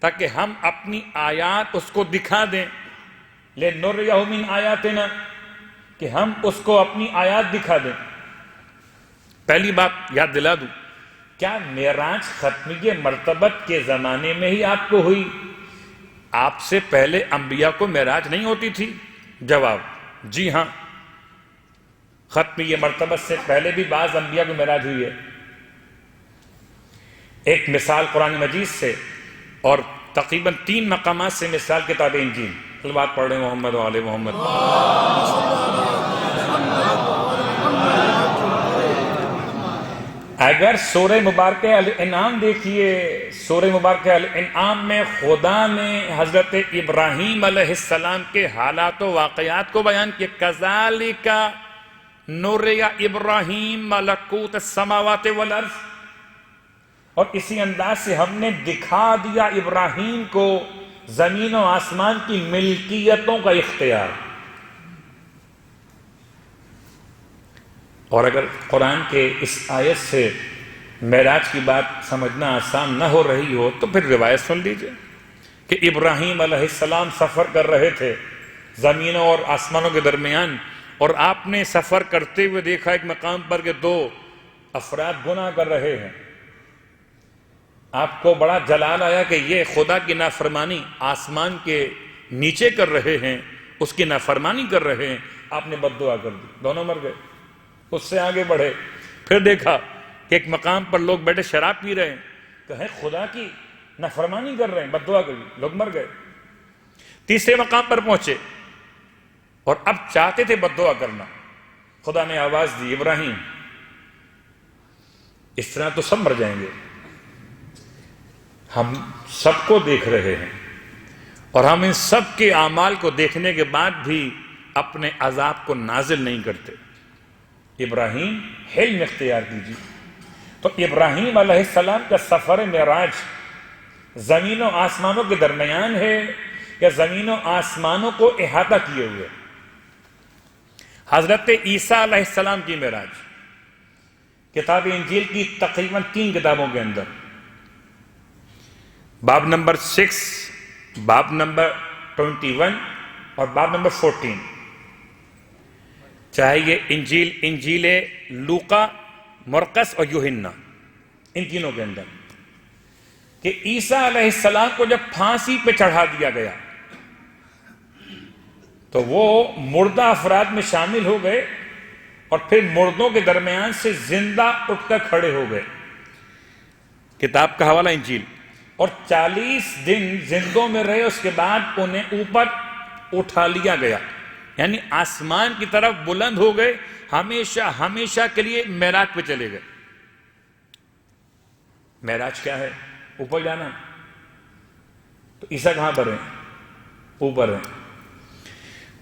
تاکہ ہم اپنی آیات اس کو دکھا دیں. لِنُرِيَهُ مِنْ آیاتنا، کہ ہم اس کو اپنی آیات دکھا دیں. پہلی بات یاد دلا دوں، کیا معراج ختمیہ مرتبت کے زمانے میں ہی آپ کو ہوئی؟ آپ سے پہلے انبیاء کو معراج نہیں ہوتی تھی؟ جواب جی ہاں، ختمیہ مرتبت سے پہلے بھی بعض انبیاء کو معراج ہوئی ہے. ایک مثال قرآن مجید سے اور تقریباً 3 مقامات سے مثال کتاب انجیل. بات پڑھ رہے ہیں محمد و آل محمد. اگر سورہ مبارکہ الانعام دیکھیے، سورہ مبارکہ الانعام میں خدا نے حضرت ابراہیم علیہ السلام کے حالات و واقعات کو بیان کیا. کذالک نُرِیَ ابراہیم ملکوت السماوات والارض، اور اسی انداز سے ہم نے دکھا دیا ابراہیم کو زمین و آسمان کی ملکیتوں کا اختیار. اور اگر قرآن کے اس آیت سے معراج کی بات سمجھنا آسان نہ ہو رہی ہو تو پھر روایت سن لیجئے کہ ابراہیم علیہ السلام سفر کر رہے تھے زمینوں اور آسمانوں کے درمیان، اور آپ نے سفر کرتے ہوئے دیکھا ایک مقام پر کہ 2 افراد گناہ کر رہے ہیں. آپ کو بڑا جلال آیا کہ یہ خدا کی نافرمانی آسمان کے نیچے کر رہے ہیں، اس کی نافرمانی کر رہے ہیں. آپ نے بد دعا کر دی، دونوں مر گئے. اس سے آگے بڑھے، پھر دیکھا کہ ایک مقام پر لوگ بیٹھے شراب پی رہے ہیں، کہیں خدا کی نافرمانی کر رہے ہیں، بد دعا کر دی، لوگ مر گئے. تیسرے مقام پر پہنچے اور اب چاہتے تھے بد دعا کرنا. خدا نے آواز دی، ابراہیم اس طرح تو سب مر جائیں گے، ہم سب کو دیکھ رہے ہیں اور ہم ان سب کے اعمال کو دیکھنے کے بعد بھی اپنے عذاب کو نازل نہیں کرتے. ابراہیم حلم اختیار کیجیے. تو ابراہیم علیہ السلام کا سفر معراج زمین و آسمانوں کے درمیان ہے یا زمین و آسمانوں کو احاطہ کیے ہوئے؟ حضرت عیسیٰ علیہ السلام کی معراج کتاب انجیل کی تقریباً 3 کتابوں کے اندر باب نمبر 6، باب نمبر 21 اور باب نمبر 14، چاہے یہ انجیل لوقا، مرقس اور یوحنا، ان تینوں کے اندر کہ عیسیٰ علیہ السلام کو جب پھانسی پہ چڑھا دیا گیا تو وہ مردہ افراد میں شامل ہو گئے اور پھر مردوں کے درمیان سے زندہ اٹھ کر کھڑے ہو گئے. کتاب کا حوالہ انجیل. اور 40 دن زندوں میں رہے، اس کے بعد انہیں اوپر اٹھا لیا گیا، یعنی آسمان کی طرف بلند ہو گئے، ہمیشہ ہمیشہ کے لیے معراج پہ چلے گئے. معراج کیا ہے؟ اوپر جانا. تو عیسیٰ کہاں پر ہیں؟ اوپر ہیں.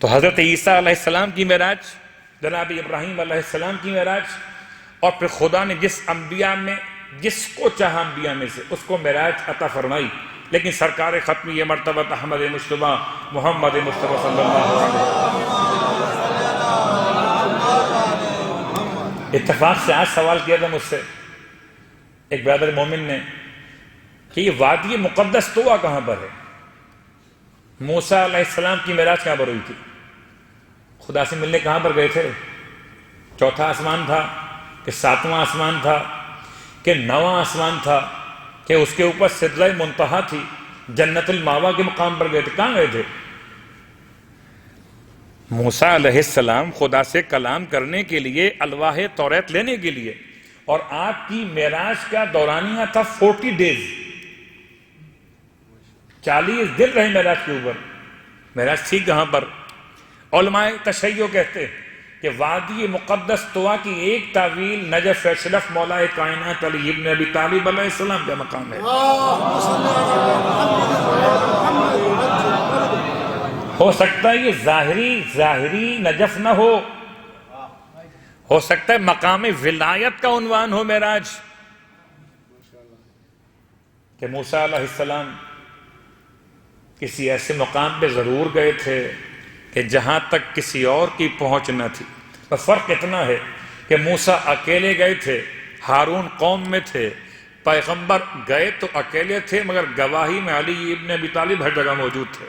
تو حضرت عیسیٰ علیہ السلام کی معراج، جناب ابراہیم علیہ السلام کی معراج، اور پھر خدا نے جس انبیاء میں جس کو چاہا انبیاء میں سے اس کو معراج عطا فرمائی. لیکن سرکار ختمی یہ مرتبہ احمد مصطفیٰ محمد مصطفیٰ صلی اللہ علیہ وسلم. اتفاق سے آج سوال کیا تھا مجھ سے ایک برادر مومن نے کہ یہ وادی مقدس طویٰ کہاں پر ہے؟ موسیٰ علیہ السلام کی معراج کہاں پر ہوئی تھی؟ خدا سے ملنے کہاں پر گئے تھے؟ 4تھا آسمان تھا کہ 7واں آسمان تھا کہ 9واں آسمان تھا کہ اس کے اوپر سدرہ منتہا تھی؟ جنت الماوا کے مقام پر گئے تھے؟ کہاں گئے تھے؟ موسیٰ علیہ السلام خدا سے کلام کرنے کے لیے، الواح توریت لینے کے لیے، اور آپ کی معراج کا دورانیہ تھا 40 ڈیز، 40 دن رہے معراج کے اوپر. معراج تھی کہاں پر؟ علماء تشیع کہتے ہیں کہ وادی مقدس طویٰ کی ایک تعویل نجف اشرف مولا کائنات علی ابن ابی طالب علیہ السلام کا مقام ہے. ہو سکتا ہے یہ ظاہری نجف نہ ہو سکتا ہے مقام ولایت کا عنوان ہو معراج، کہ موسیٰ علیہ السلام کسی ایسے مقام پہ ضرور گئے تھے کہ جہاں تک کسی اور کی پہنچ نہ تھی. بس فرق اتنا ہے کہ موسیٰ اکیلے گئے تھے، ہارون قوم میں تھے، پیغمبر گئے تو اکیلے تھے مگر گواہی میں علی ابن ابی طالب ہر جگہ موجود تھے.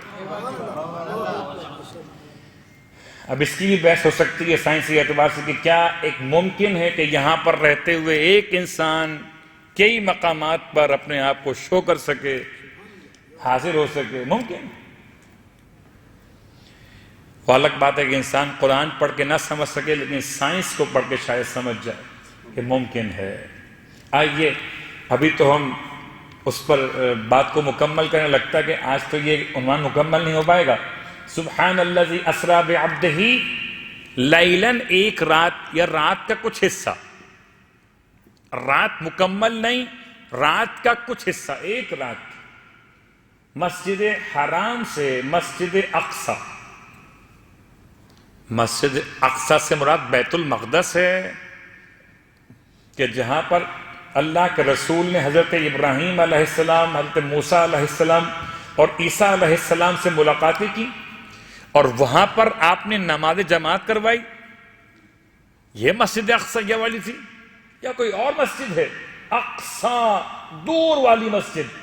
اب اس کی بھی بحث ہو سکتی ہے سائنسی اعتبار سے کہ کیا ایک ممکن ہے کہ یہاں پر رہتے ہوئے ایک انسان کئی مقامات پر اپنے آپ کو شو کر سکے، حاضر ہو سکے؟ ممکن. وہ الگ بات ہے کہ انسان قرآن پڑھ کے نہ سمجھ سکے، لیکن سائنس کو پڑھ کے شاید سمجھ جائے کہ ممکن ہے. آئیے ابھی تو ہم اس پر بات کو مکمل کرنے لگتا ہے کہ آج تو یہ عنوان مکمل نہیں ہو پائے گا. سبحان الذی اسریٰ بعبدہ لیلاً، ایک رات یا رات کا کچھ حصہ، رات مکمل نہیں، رات کا کچھ حصہ، ایک رات مسجد حرام سے مسجد اقصی. مسجد اقصی سے مراد بیت المقدس ہے کہ جہاں پر اللہ کے رسول نے حضرت ابراہیم علیہ السلام، حضرت موسیٰ علیہ السلام اور عیسیٰ علیہ السلام سے ملاقاتیں کی، اور وہاں پر آپ نے نماز جماعت کروائی. یہ مسجد اقصی والی تھی یا کوئی اور مسجد ہے؟ اقصی، دور والی مسجد.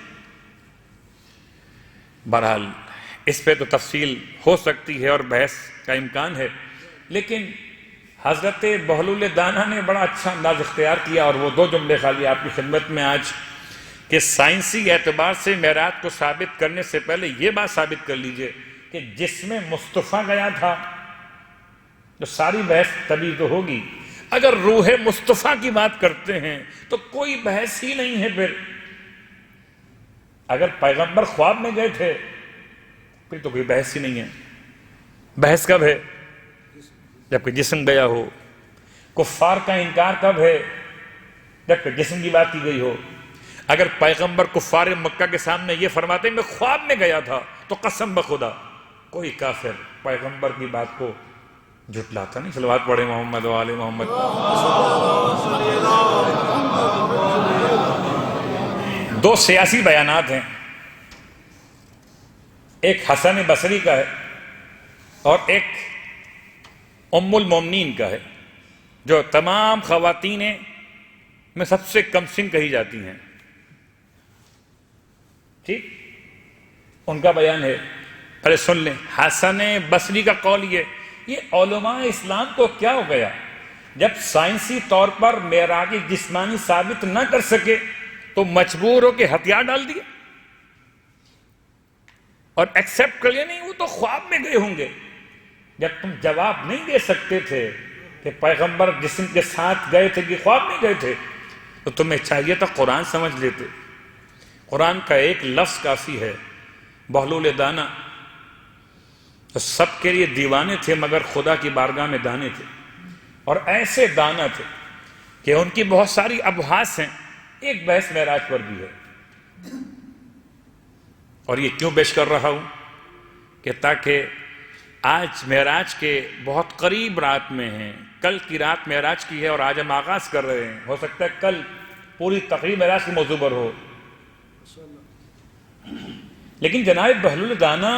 بہرحال اس پہ تو تفصیل ہو سکتی ہے اور بحث کا امکان ہے، لیکن حضرت بہلول دانا نے بڑا اچھا انداز اختیار کیا، اور وہ دو جملے خالی آپ کی خدمت میں آج کہ سائنسی اعتبار سے معراج کو ثابت کرنے سے پہلے یہ بات ثابت کر لیجئے کہ جسم مصطفیٰ گیا تھا. تو ساری بحث تبھی تو ہوگی. اگر روح مصطفیٰ کی بات کرتے ہیں تو کوئی بحث ہی نہیں ہے. پھر اگر پیغمبر خواب میں گئے تھے پھر تو کوئی بحث ہی نہیں ہے. بحث کب ہے؟ جب کہ جسم گیا ہو. کفار کا انکار کب ہے؟ جب کہ جسم کی بات کی گئی ہو. اگر پیغمبر کفار مکہ کے سامنے یہ فرماتے ہیں میں خواب میں گیا تھا تو قسم بخدا کوئی کافر پیغمبر کی بات کو جھٹلاتا نہیں. صلوات پڑھے محمد و آل محمد. دو سیاسی بیانات ہیں، ایک حسن بصری کا ہے اور ایک ام المومنین کا ہے، جو تمام خواتین میں سب سے کم سن کہی جاتی ہیں. ٹھیک، ان کا بیان ہے، پہلے سن لیں. حسن بصری کا قول یہ علماء اسلام کو کیا ہو گیا جب سائنسی طور پر معراج جسمانی ثابت نہ کر سکے تو مجبور ہو کے ہتھیار ڈال دیے اور ایکسپٹ کر لیا نہیں وہ تو خواب میں گئے ہوں گے. جب تم جواب نہیں دے سکتے تھے کہ پیغمبر جسم کے ساتھ گئے تھے کہ خواب میں گئے تھے تو تمہیں چاہیے تھا قرآن سمجھ لیتے. قرآن کا ایک لفظ کافی ہے. بہلول دانا تو سب کے لیے دیوانے تھے مگر خدا کی بارگاہ میں دانے تھے، اور ایسے دانا تھے کہ ان کی بہت ساری ابحاث ہیں. ایک بحث معراج پر بھی ہے، اور یہ کیوں پیش کر رہا ہوں کہ تاکہ آج معراج کے بہت قریب رات میں ہیں. کل کی رات معراج کی ہے اور آج ہم آغاز کر رہے ہیں. ہو سکتا ہے کل پوری تقریب معراج کے موضوع پر ہو. لیکن جناب بہلول دانا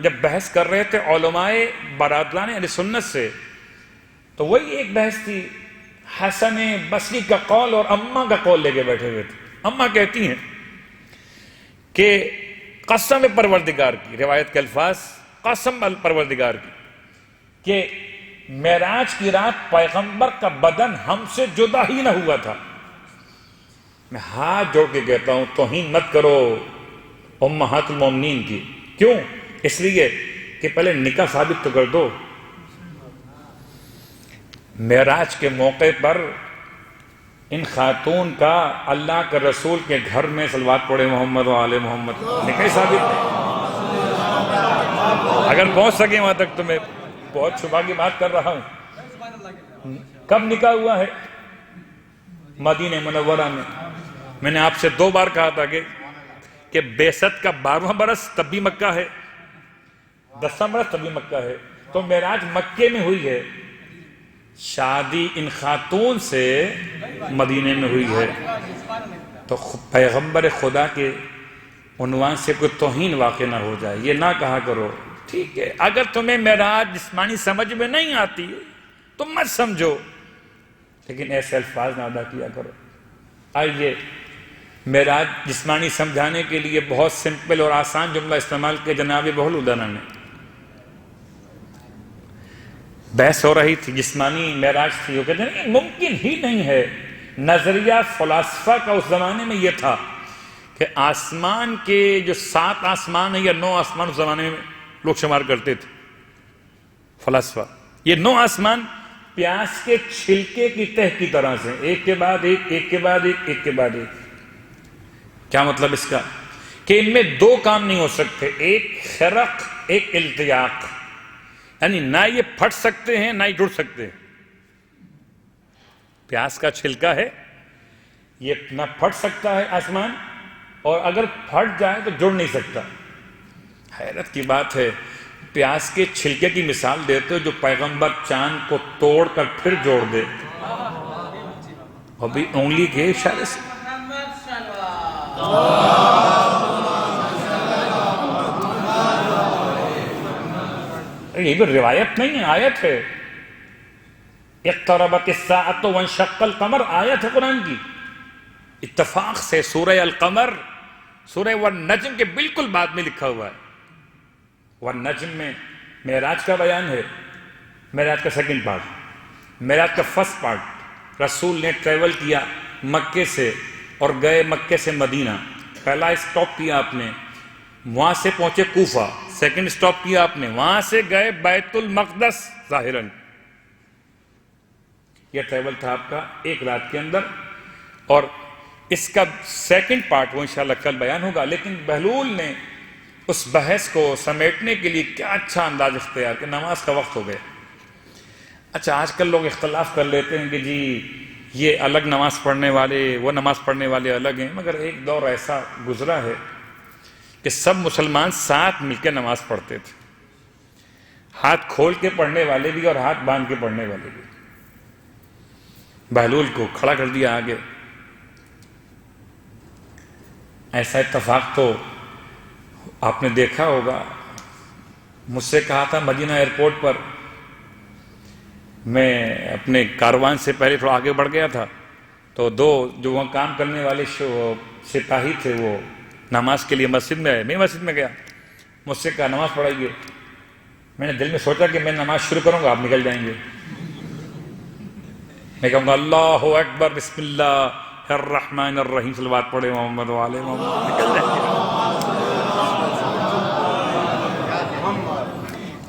جب بحث کر رہے تھے علماء برادران اہل سنت سے تو وہی ایک بحث تھی. حسن بصری کا قول اور اماں کا قول لے کے بیٹھے ہوئے تھے. اماں کہتی ہیں کہ قسم پروردگار کی، روایت کے الفاظ قسم پروردگار کی، کہ معراج کی رات پیغمبر کا بدن ہم سے جدا ہی نہ ہوا تھا. میں ہاتھ جوڑ کے کہتا ہوں توہین مت کرو امہات المومنین کی. کیوں؟ اس لیے کہ پہلے نکاح ثابت تو کر دو. معراج کے موقع پر ان خاتون کا اللہ کے رسول کے گھر میں صلوات پڑھے محمد و آل محمد نکاح ثابت ہے. اگر پہنچ سکے وہاں تک تو میں بہت شبہ کی بات کر رہا ہوں. کب نکاح ہوا ہے؟ مدینہ منورہ میں. میں نے آپ سے 2 بار کہا تھا کہ بعثت کا 12واں برس تب بھی مکہ ہے، 10واں برس تب بھی مکہ ہے. تو معراج مکے میں ہوئی ہے، شادی ان خاتون سے مدینے میں ہوئی ہے. تو پیغمبر خدا کے عنوان سے کوئی توہین واقع نہ ہو جائے. یہ نہ کہا کرو. ٹھیک ٹھیک ہے، اگر تمہیں معراج جسمانی سمجھ میں نہیں آتی تم مت سمجھو، لیکن ایسے الفاظ نہ ادا کیا کرو۔ آئیے معراج جسمانی سمجھانے کے لیے بہت سمپل اور آسان جملہ استعمال کیا جناب بہلودانہ نے۔ بحث ہو رہی تھی، جسمانی معراج تھی، وہ کہتے ہیں ممکن ہی نہیں ہے۔ نظریہ فلاسفہ کا اس زمانے میں یہ تھا کہ آسمان کے جو 7 آسمان ہیں یا 9 آسمان اس زمانے میں لوگ شمار کرتے تھے فلاسفہ، یہ 9 آسمان پیاز کے چھلکے کی تہ کی طرح سے، ایک کے بعد ایک، ایک کے بعد ایک، ایک کے بعد ایک۔ کیا مطلب اس کا؟ کہ ان میں 2 کام نہیں ہو سکتے، ایک خرق ایک التیاق، یعنی نہ یہ پھٹ سکتے ہیں نہ ہی جڑ سکتے ہیں۔ پیاز کا چھلکا ہے، یہ نہ پھٹ سکتا ہے آسمان، اور اگر پھٹ جائے تو جڑ نہیں سکتا۔ حیرت کی بات ہے، پیاز کے چھلکے کی مثال دیتے ہو جو پیغمبر چاند کو توڑ کر پھر جوڑ دے، ابھی انگلی کے اشارے سے۔ یہ بھی روایت نہیں ہے، آیت ہے۔ اقتربت الساعۃ وانشق القمر، آیت ہے قرآن کی۔ اتفاق سے سورہ القمر سورہ والنجم کے بالکل بعد میں لکھا ہوا ہے۔ والنجم میں معراج کا بیان ہے، معراج کا سیکنڈ پارٹ۔ معراج کا فرسٹ پارٹ، رسول نے ٹریول کیا مکے سے اور گئے مکے سے مدینہ، پہلا اسٹاپ کیا آپ نے، وہاں سے پہنچے کوفہ، سیکنڈ اسٹاپ کیا آپ نے، وہاں سے گئے بیت المقدس ظاہراً۔ یہ ٹریول تھا آپ کا 1 رات کے اندر، اور اس کا سیکنڈ پارٹ وہ انشاءاللہ کل بیان ہوگا۔ لیکن بہلول نے اس بحث کو سمیٹنے کے لیے کیا اچھا انداز اختیار کہ نماز کا وقت ہو گیا۔ اچھا آج کل لوگ اختلاف کر لیتے ہیں کہ جی یہ الگ نماز پڑھنے والے، وہ نماز پڑھنے والے الگ ہیں، مگر ایک دور ایسا گزرا ہے کہ سب مسلمان ساتھ مل کے نماز پڑھتے تھے، ہاتھ کھول کے پڑھنے والے بھی اور ہاتھ باندھ کے پڑھنے والے بھی۔ بہلول کو کھڑا کر دیا آگے۔ ایسا اتفاق تو آپ نے دیکھا ہوگا، مجھ سے کہا تھا مدینہ ایئرپورٹ پر، میں اپنے کاروان سے پہلے تھوڑا آگے بڑھ گیا تھا، تو 2 جو وہاں کام کرنے والے سپاہی تھے وہ نماز کے لیے مسجد میں آئے، میں مسجد میں گیا، مجھ سے کہا نماز پڑھائیے۔ میں نے دل میں سوچا کہ میں نماز شروع کروں گا آپ نکل جائیں گے، میں کہوں گا اللہ اکبر بسم اللہ الرحمن الرحیم صلوات پڑھے محمد والے محمد، نکل جائیں گے۔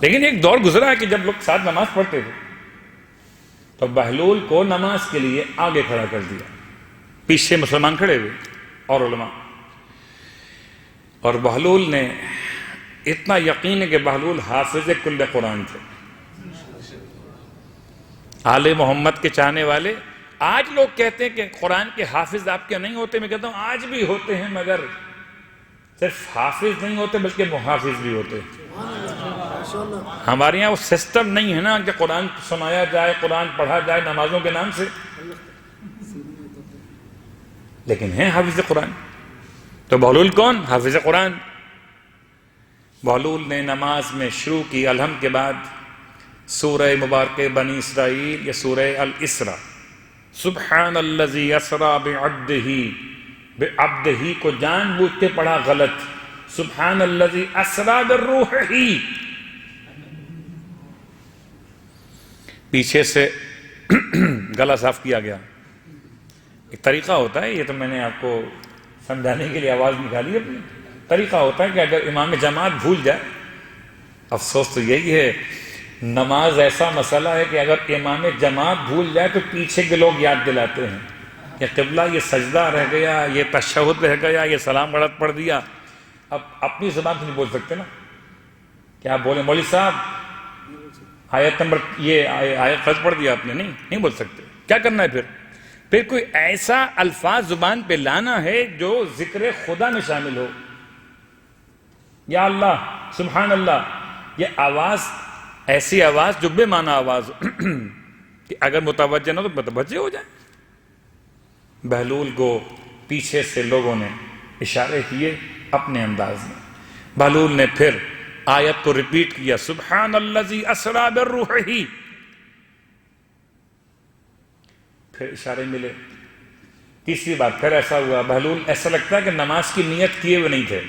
لیکن ایک دور گزرا ہے کہ جب لوگ ساتھ نماز پڑھتے تھے تو بہلول کو نماز کے لیے آگے کھڑا کر دیا، پیچھے مسلمان کھڑے ہوئے اور علماء، اور بہلول نے اتنا یقین ہے کہ بہلول حافظ کل قرآن تھے۔ آل محمد کے چاہنے والے آج لوگ کہتے ہیں کہ قرآن کے حافظ آپ کے نہیں ہوتے، میں کہتا ہوں آج بھی ہوتے ہیں، مگر صرف حافظ نہیں ہوتے بلکہ محافظ بھی ہوتے ہیں۔ ہمارے یہاں وہ سسٹم نہیں ہے نا کہ قرآن سنایا جائے، قرآن پڑھا جائے نمازوں کے نام سے، لیکن ہیں حافظ قرآن۔ تو بہلول کون؟ حافظ قرآن۔ بہلول نے نماز میں شروع کی الحمد کے بعد سورہ مبارک بنی اسرائیل یا سورہ الاسراء، سبحان الذی اسریٰ بعبدہ کو جان بوجھ کے پڑھا غلط، سبحان الذی اسریٰ بروحہ، پیچھے سے گلا صاف کیا گیا۔ ایک طریقہ ہوتا ہے، یہ تو میں نے آپ کو سمجھانے کے لیے آواز نکالی اپنی، طریقہ ہوتا ہے کہ اگر امام جماعت بھول جائے، افسوس تو یہی ہے نماز ایسا مسئلہ ہے کہ اگر امام جماعت بھول جائے تو پیچھے کے لوگ یاد دلاتے ہیں کہ قبلہ یہ سجدہ رہ گیا، یہ تشہد رہ گیا، یہ سلام غلط پڑھ دیا۔ اب اپنی زبان سے نہیں بول سکتے نا، کیا بولیں مولوی صاحب آیت نمبر یہ آیت غلط پڑھ دیا آپ نے، نہیں بول سکتے۔ کیا کرنا ہے پھر کوئی ایسا الفاظ زبان پہ لانا ہے جو ذکر خدا میں شامل ہو، یا اللہ، سبحان اللہ، یہ آواز ایسی آواز جو بے معنی آواز ہو کہ اگر متوجہ نہ تو متوجہ ہو جائے۔ بہلول کو پیچھے سے لوگوں نے اشارے کیے اپنے انداز میں، بہلول نے پھر آیت کو ریپیٹ کیا، سبحان الذی اسری بروحہ، پھر اشارے ملے، تیسری بار پھر ایسا ہوا، بہلول ایسا لگتا ہے کہ نماز کی نیت کیے ہوئے نہیں تھے،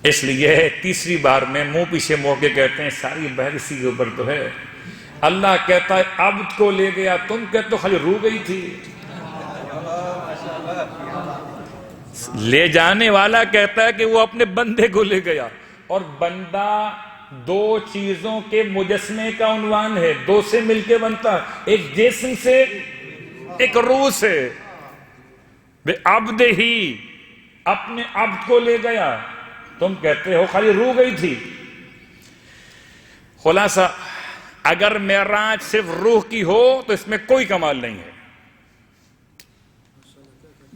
اس لیے تیسری بار میں منہ پیچھے موڑ کے کہتے ہیں ساری بحث اسی کے اوپر تو ہے۔ اللہ کہتا ہے عبد کو لے گیا، تم کہتے ہو خالی روح گئی تھی۔ لے جانے والا کہتا ہے کہ وہ اپنے بندے کو لے گیا، اور بندہ دو چیزوں کے مجسمے کا عنوان ہے، دو سے مل کے بنتا ہے، ایک جسم سے ایک روح سے۔ بے عبد ہی، اپنے عبد کو لے گیا، تم کہتے ہو خالی روح گئی تھی۔ خلاصہ اگر معراج صرف روح کی ہو تو اس میں کوئی کمال نہیں ہے۔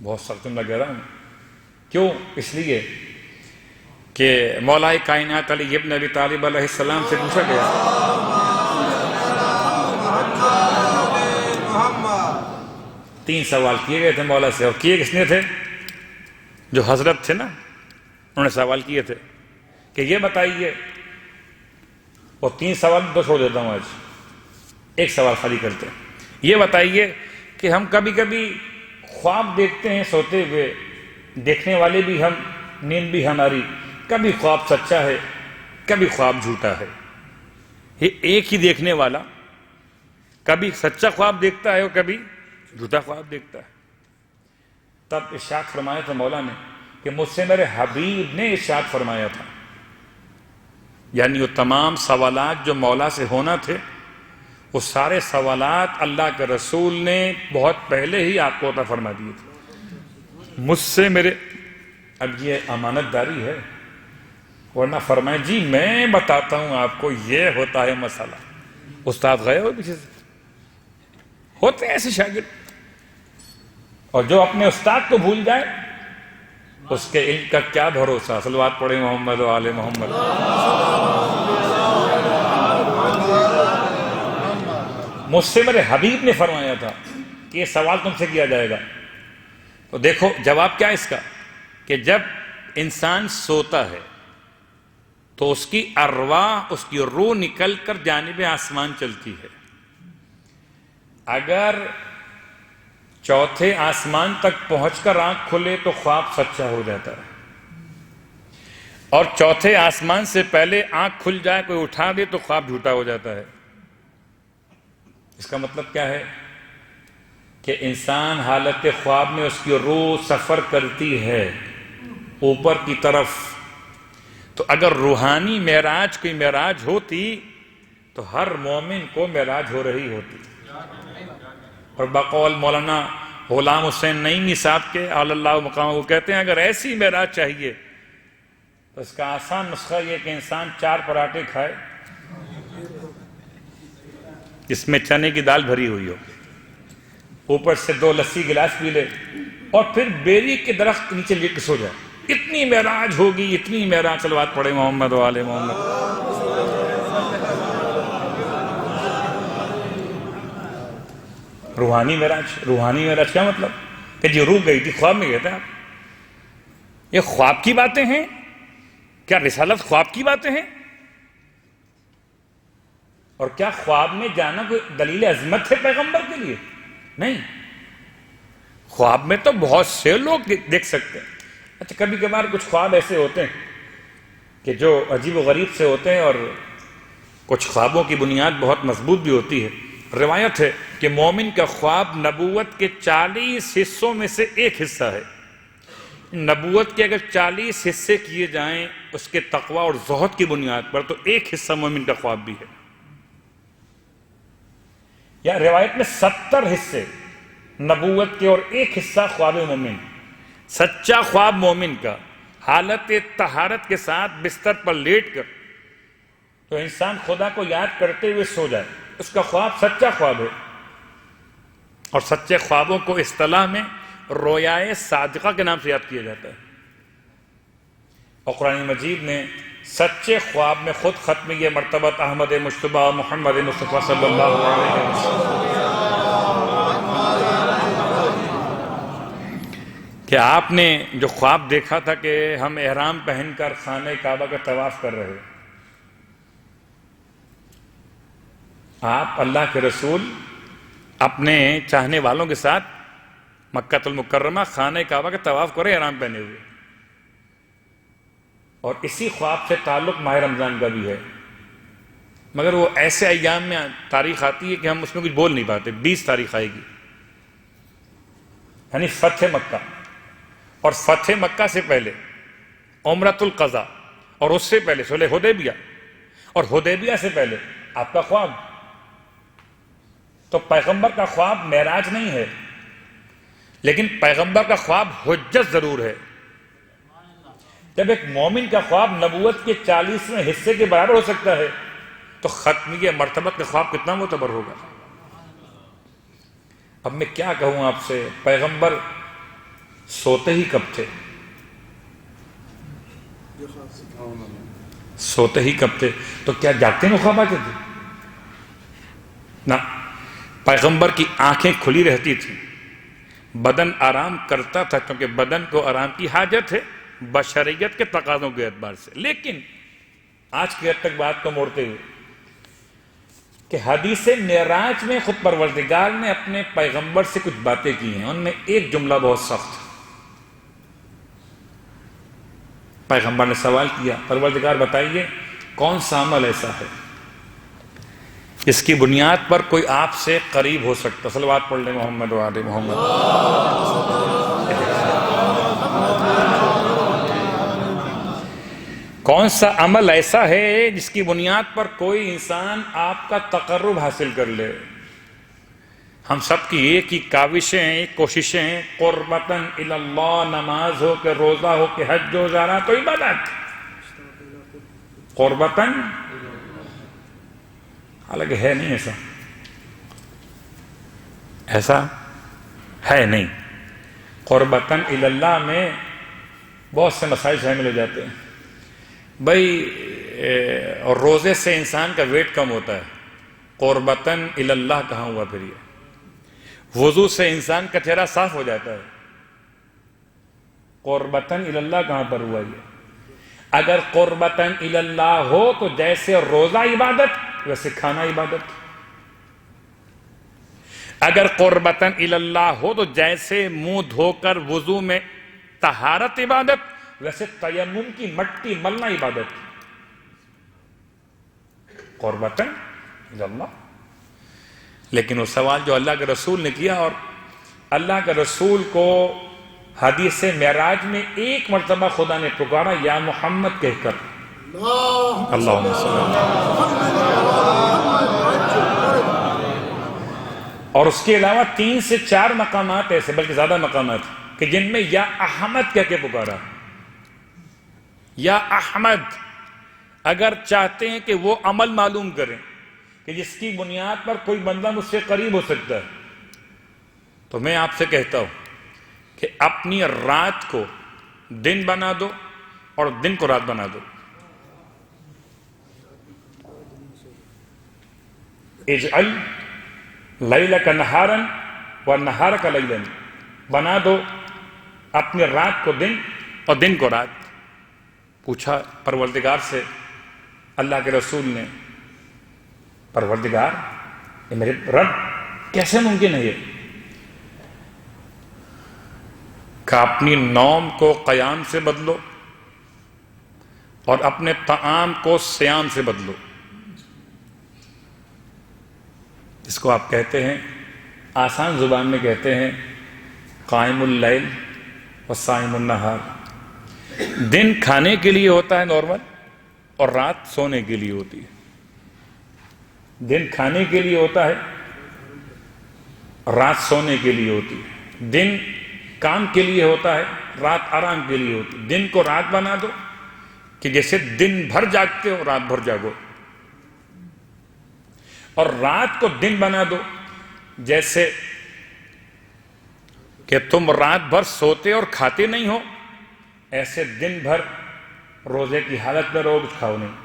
بہت سخت جملہ کہہ رہا ہوں، کیوں؟ اس لیے کہ مولا کائنات علی ابن ابی طالب علیہ السلام سے پوچھا گیا، تین سوال کیے گئے تھے مولا سے، اور کیے کس نے تھے؟ جو حضرت تھے نا، انہوں نے سوال کیے تھے کہ یہ بتائیے، اور تین سوال دو چھوڑ دیتا ہوں، آج ایک سوال خالی کرتے ہیں، یہ بتائیے کہ ہم کبھی کبھی خواب دیکھتے ہیں سوتے ہوئے، دیکھنے والے بھی ہم، نیند بھی ہماری، کبھی خواب سچا ہے کبھی خواب جھوٹا ہے، یہ ایک ہی دیکھنے والا کبھی سچا خواب دیکھتا ہے اور کبھی جھوٹا خواب دیکھتا ہے۔ تب ارشاد فرمایا تھا مولا نے کہ مجھ سے میرے حبیب نے ارشاد فرمایا تھا، یعنی وہ تمام سوالات جو مولا سے ہونا تھے، وہ سارے سوالات اللہ کے رسول نے بہت پہلے ہی آپ کو عطا فرما دیے تھے مجھ سے میرے۔ اب یہ امانت داری ہے، ورنہ فرمائے جی میں بتاتا ہوں آپ کو یہ ہوتا ہے مسئلہ، استاد گئے ہو پیچھے سے، ہوتے ہیں ایسے شاگرد، اور جو اپنے استاد کو بھول جائے اس کے علم کا کیا بھروسہ۔ صلوات پڑھیں محمد و آل محمد۔ مجھ سے میرے حبیب نے فرمایا تھا کہ یہ سوال تم سے کیا جائے گا، تو دیکھو جواب کیا اس کا، کہ جب انسان سوتا ہے تو اس کی ارواح، اس کی روح نکل کر جانب آسمان چلتی ہے، اگر چوتھے آسمان تک پہنچ کر آنکھ کھلے تو خواب سچا ہو جاتا ہے، اور چوتھے آسمان سے پہلے آنکھ کھل جائے کوئی اٹھا دے تو خواب جھوٹا ہو جاتا ہے۔ اس کا مطلب کیا ہے کہ انسان حالت خواب میں اس کی روح سفر کرتی ہے اوپر کی طرف، تو اگر روحانی معراج کوئی معراج ہوتی تو ہر مومن کو معراج ہو رہی ہوتی۔ اور بقول مولانا غلام حسین نعیمی صاحب کے علی اللہ مقام، وہ کہتے ہیں اگر ایسی معراج چاہیے تو اس کا آسان نسخہ یہ کہ انسان 4 پراٹھے کھائے جس میں چنے کی دال بھری ہوئی ہو، اوپر سے 2 لسی گلاس پی لے، اور پھر بیری کے درخت کے نیچے لیٹ کے سو جائے، اتنی معراج ہوگی، اتنی معراج۔ صلوات پڑھے محمد و آل محمد۔ روحانی معراج کیا مطلب کہ جی روح گئی تھی، خواب میں گئے تھے آپ؟ یہ خواب کی باتیں ہیں کیا؟ رسالت خواب کی باتیں ہیں؟ اور کیا خواب میں جانا کوئی دلیل عظمت ہے پیغمبر کے لیے؟ نہیں، خواب میں تو بہت سے لوگ دیکھ سکتے ہیں۔ اچھا کبھی کبھار کچھ خواب ایسے ہوتے ہیں کہ جو عجیب و غریب سے ہوتے ہیں، اور کچھ خوابوں کی بنیاد بہت مضبوط بھی ہوتی ہے۔ روایت ہے کہ مومن کا خواب نبوت کے 40 حصوں میں سے ایک حصہ ہے۔ نبوت کے اگر 40 حصے کیے جائیں اس کے تقوی اور زہد کی بنیاد پر، تو ایک حصہ مومن کا خواب بھی ہے۔ یا روایت میں 70 حصے نبوت کے اور ایک حصہ خواب مومن۔ سچا خواب مومن کا حالت طہارت کے ساتھ بستر پر لیٹ کر تو انسان خدا کو یاد کرتے ہوئے سو جائے، اس کا خواب سچا خواب ہے۔ اور سچے خوابوں کو اصطلاح میں رویائے صادقہ کے نام سے یاد کیا جاتا ہے، اور قرآن مجید نے سچے خواب میں خود ختم یہ مرتبہ احمد مجتبیٰ محمد مصطفیٰ صلی اللہ علیہ وسلم کہ آپ نے جو خواب دیکھا تھا کہ ہم احرام پہن کر خانہ کعبہ کا طواف کر رہے، آپ اللہ کے رسول اپنے چاہنے والوں کے ساتھ مکہ المکرمہ خانہ کعبہ کا طواف کرے احرام پہنے ہوئے، اور اسی خواب سے تعلق ماہ رمضان کا بھی ہے، مگر وہ ایسے ایام میں تاریخ آتی ہے کہ ہم اس میں کچھ بول نہیں پاتے۔ 20 تاریخ آئے گی، یعنی فتح مکہ، اور فتح مکہ سے پہلے عمرۃ القضاء، اور اس سے پہلے صلح حدیبیہ، اور حدیبیہ سے پہلے آپ کا خواب۔ تو پیغمبر کا خواب معراج نہیں ہے، لیکن پیغمبر کا خواب حجت ضرور ہے۔ جب ایک مومن کا خواب نبوت کے 40ویں حصے کے برابر ہو سکتا ہے تو ختمی مرتبت کا خواب کتنا معتبر ہوگا۔ اب میں کیا کہوں آپ سے، پیغمبر سوتے ہی کب تھے؟ سوتے ہی کب تھے؟ تو کیا جاگتے میں خواب آتے تھے؟ نہ، پیغمبر کی آنکھیں کھلی رہتی تھیں، بدن آرام کرتا تھا کیونکہ بدن کو آرام کی حاجت ہے بشریت کے تقاضوں کے اعتبار سے۔ لیکن آج کی حد تک بات کو موڑتے ہوئے کہ حدیث معراج میں خود پروردگار نے اپنے پیغمبر سے کچھ باتیں کی ہیں، ان میں ایک جملہ بہت سخت۔ پیغمبر نے سوال کیا، پروردگار بتائیے کون سا عمل ایسا ہے جس کی بنیاد پر کوئی آپ سے قریب ہو سکتا؟ صلوات پڑھ لیں محمد و آل محمد۔ کون سا عمل ایسا ہے جس کی بنیاد پر کوئی انسان آپ کا تقرب حاصل کر لے؟ ہم سب کی ایک ہی کاوشیں ہیں، ایک کوششیں ہیں، قربتاً اللہ، نماز ہو کہ روزہ ہو کہ حج ہو زارہ تو عبادت، قربتاً، حالانکہ ہے نہیں ایسا، ایسا ہے نہیں۔ قربتاً اللہ میں بہت سے مسائل شامل ہو جاتے ہیں۔ بھائی اور روزے سے انسان کا ویٹ کم ہوتا ہے، قربتاً اللہ کہاں ہوا پھر یہ؟ وضو سے انسان کا چہرہ صاف ہو جاتا ہے، قربتاً اللہ کہاں پر ہوا یہ؟ اگر قربتاً اللہ ہو تو جیسے روزہ عبادت ویسے کھانا عبادت، اگر قربتاً اللہ ہو تو جیسے منہ دھو کر وضو میں طہارت عبادت ویسے تیمم کی مٹی ملنا عبادت، قربتاً اللہ۔ لیکن وہ سوال جو اللہ کے رسول نے کیا، اور اللہ کے رسول کو حدیث معراج میں ایک مرتبہ خدا نے پکارا یا محمد کہہ کر، اللہم صلی اللہ، اور اس کے علاوہ 3 سے 4 مقامات ایسے، بلکہ زیادہ مقامات کہ جن میں یا احمد کہہ کے پکارا، یا احمد۔ اگر چاہتے ہیں کہ وہ عمل معلوم کریں کہ جس کی بنیاد پر کوئی بندہ مجھ سے قریب ہو سکتا ہے، تو میں آپ سے کہتا ہوں کہ اپنی رات کو دن بنا دو اور دن کو رات بنا دو۔ اجعل لیلک نہارا ونہارک لیلا، بنا دو اپنی رات کو دن اور دن کو رات۔ پوچھا پروردگار سے اللہ کے رسول نے، پروردگار یہ میرے رب کیسے ممکن ہے یہ کہ اپنی نوم کو قیام سے بدلو اور اپنے طعام کو صیام سے بدلو؟ اس کو آپ کہتے ہیں، آسان زبان میں کہتے ہیں، قائم اللیل و صائم النہار۔ دن کھانے کے لیے ہوتا ہے نارمل، اور رات سونے کے لیے ہوتی ہے۔ دن کھانے کے لیے ہوتا ہے، رات سونے کے لیے ہوتی ہے۔ دن کام کے لیے ہوتا ہے، رات آرام کے لیے ہوتی ہے۔ دن کو رات بنا دو کہ جیسے دن بھر جاگتے ہو رات بھر جاگو، اور رات کو دن بنا دو جیسے کہ تم رات بھر سوتے اور کھاتے نہیں ہو، ایسے دن بھر روزے کی حالت میں رہو، کچھ کھاؤ نہیں،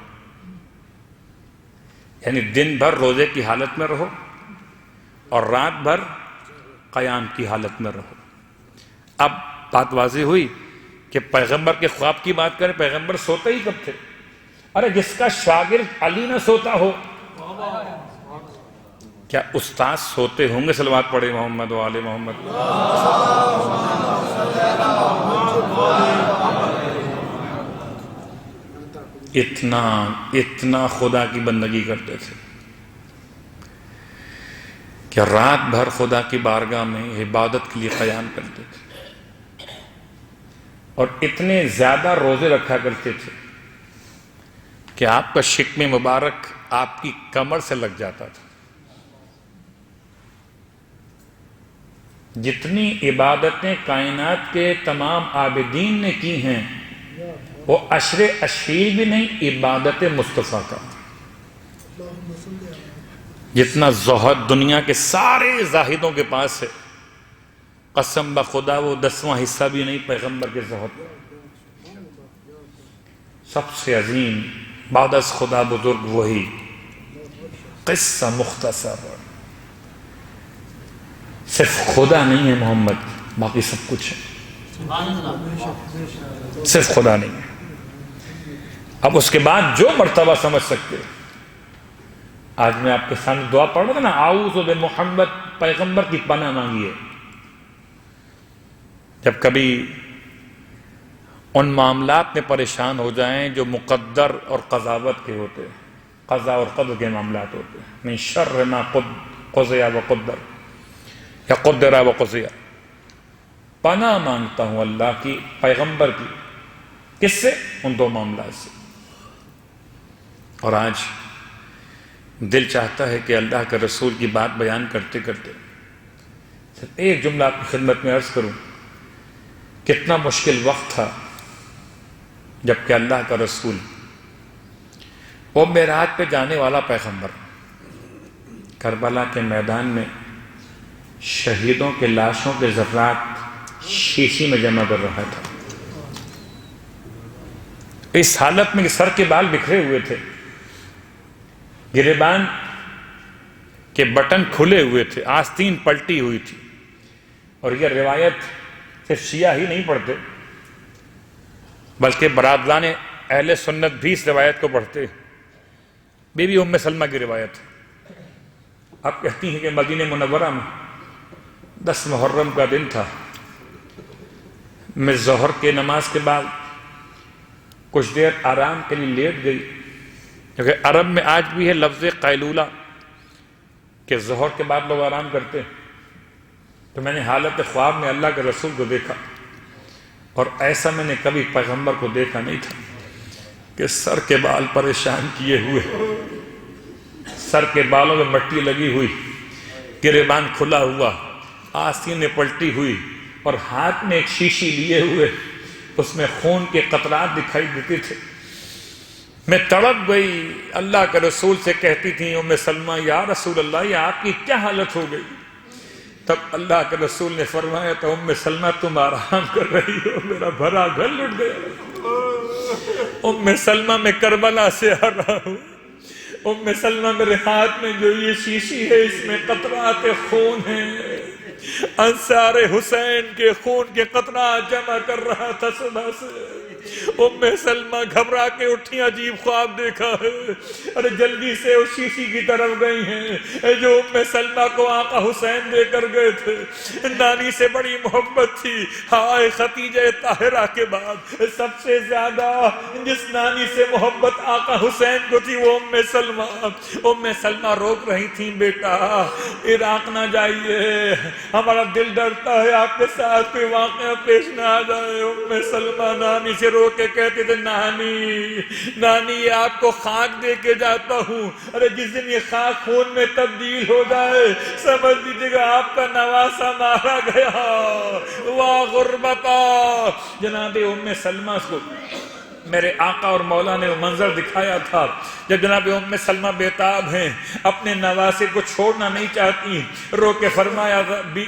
یعنی دن بھر روزے کی حالت میں رہو اور رات بھر قیام کی حالت میں رہو۔ اب بات واضح ہوئی کہ پیغمبر کے خواب کی بات کریں، پیغمبر سوتے ہی کب تھے؟ ارے جس کا شاگرد علی نہ سوتا ہو، کیا استاد سوتے ہوں گے؟ صلوات پڑھے محمد و آل محمد۔ اتنا خدا کی بندگی کرتے تھے کہ رات بھر خدا کی بارگاہ میں عبادت کے لیے قیام کرتے تھے، اور اتنے زیادہ روزے رکھا کرتے تھے کہ آپ کا شکم مبارک آپ کی کمر سے لگ جاتا تھا۔ جتنی عبادتیں کائنات کے تمام عابدین نے کی ہیں وہ عشر اشیر بھی نہیں، عبادت مصطفیٰ کا۔ جتنا زہد دنیا کے سارے زاہدوں کے پاس ہے، قسم بخدا وہ 10واں حصہ بھی نہیں پیغمبر کے زہد۔ سب سے عظیم بعد از خدا بزرگ وہی، قصہ مختصر، صرف خدا نہیں ہے محمد، باقی سب کچھ ہے، صرف خدا نہیں ہے۔ اب اس کے بعد جو مرتبہ سمجھ سکتے، آج میں آپ کے سامنے دعا پڑھ رہا تھا نا، اعوذ بمحمد، پیغمبر کی پناہ مانگیے۔ جب کبھی ان معاملات میں پریشان ہو جائیں جو مقدر اور قضاوت کے ہوتے، قضا اور قدر کے معاملات ہوتے، من شر ما قضی و قدر یا قدر و قضی، پناہ مانگتا ہوں اللہ کی، پیغمبر کی۔ کس سے؟ ان دو معاملات سے۔ اور آج دل چاہتا ہے کہ اللہ کے رسول کی بات بیان کرتے کرتے صرف ایک جملہ آپ کی خدمت میں عرض کروں۔ کتنا مشکل وقت تھا جبکہ اللہ کا رسول، وہ معراج پہ جانے والا پیغمبر، کربلا کے میدان میں شہیدوں کے لاشوں کے ذرات شیشی میں جمع کر رہا تھا، اس حالت میں کہ سر کے بال بکھرے ہوئے تھے، گریبان کے بٹن کھلے ہوئے تھے، آستین پلٹی ہوئی تھی۔ اور یہ روایت صرف شیعہ ہی نہیں پڑھتے بلکہ برادران اہل سنت بھی اس روایت کو پڑھتے۔ بی بی ام سلمہ کی روایت، آپ کہتی ہیں کہ مدینہ منورہ میں 10 محرم کا دن تھا، میں ظہر کے نماز کے بعد کچھ دیر آرام کے لیے لیٹ گئی، کیونکہ عرب میں آج بھی ہے لفظ قیلولہ کہ ظہر کے بعد لوگ آرام کرتے ہیں۔ تو میں نے حالت خواب میں اللہ کے رسول کو دیکھا، اور ایسا میں نے کبھی پیغمبر کو دیکھا نہیں تھا کہ سر کے بال پریشان کیے ہوئے، سر کے بالوں میں مٹی لگی ہوئی، گریبان کھلا ہوا، آستینیں پلٹی ہوئی، اور ہاتھ میں ایک شیشی لیے ہوئے، اس میں خون کے قطرات دکھائی دیتے تھے۔ میں تڑپ گئی، اللہ کے رسول سے کہتی تھی ام سلمہ، یا رسول اللہ یہ آپ کی کیا حالت ہو گئی؟ تب اللہ کے رسول نے فرمایا، تو ام سلمہ تم آرام کر رہی ہو، میرا بھرا گھر لٹ گیا۔ ام سلمہ میں کربلا سے آ رہا ہوں، ام سلمہ میرے ہاتھ میں جو یہ شیشی ہے اس میں قطرات خون ہیں، انصار حسین کے خون کے قطرات جمع کر رہا تھا صبح سے۔ ام سلمہ گھبرا کے اٹھی، عجیب خواب دیکھا ہے، ارے جلدی سے اس شیشی کی طرف گئی ہیں جو ام سلمہ کو آقا حسین دے کر گئے تھے۔ نانی سے بڑی محبت تھی، ہائے ختیجہ طاہرہ کے بعد سب سے زیادہ جس نانی سے محبت آقا حسین کو تھی وہ ام سلمہ۔ ام سلمہ روک رہی تھی، بیٹا عراق نہ جائیے، ہمارا دل ڈرتا ہے آپ کے ساتھ کوئی واقعہ پیش نہ آ جائے۔ ام سلمہ نانی سے رو کے کہتے تھے، نانی یہ آپ کو خاک دے کے جاتا ہوں، ارے جس دن یہ خاک خون میں تبدیل ہو جائے سمجھ لیجیے گا آپ کا نواسا مارا گیا۔ واہ غربتا! جناب ام سلمہ کو میرے آقا اور مولا نے وہ منظر دکھایا تھا جب جناب ام سلمہ بیتاب ہیں، اپنے نواسے کو چھوڑنا نہیں چاہتی، رو کے فرمایا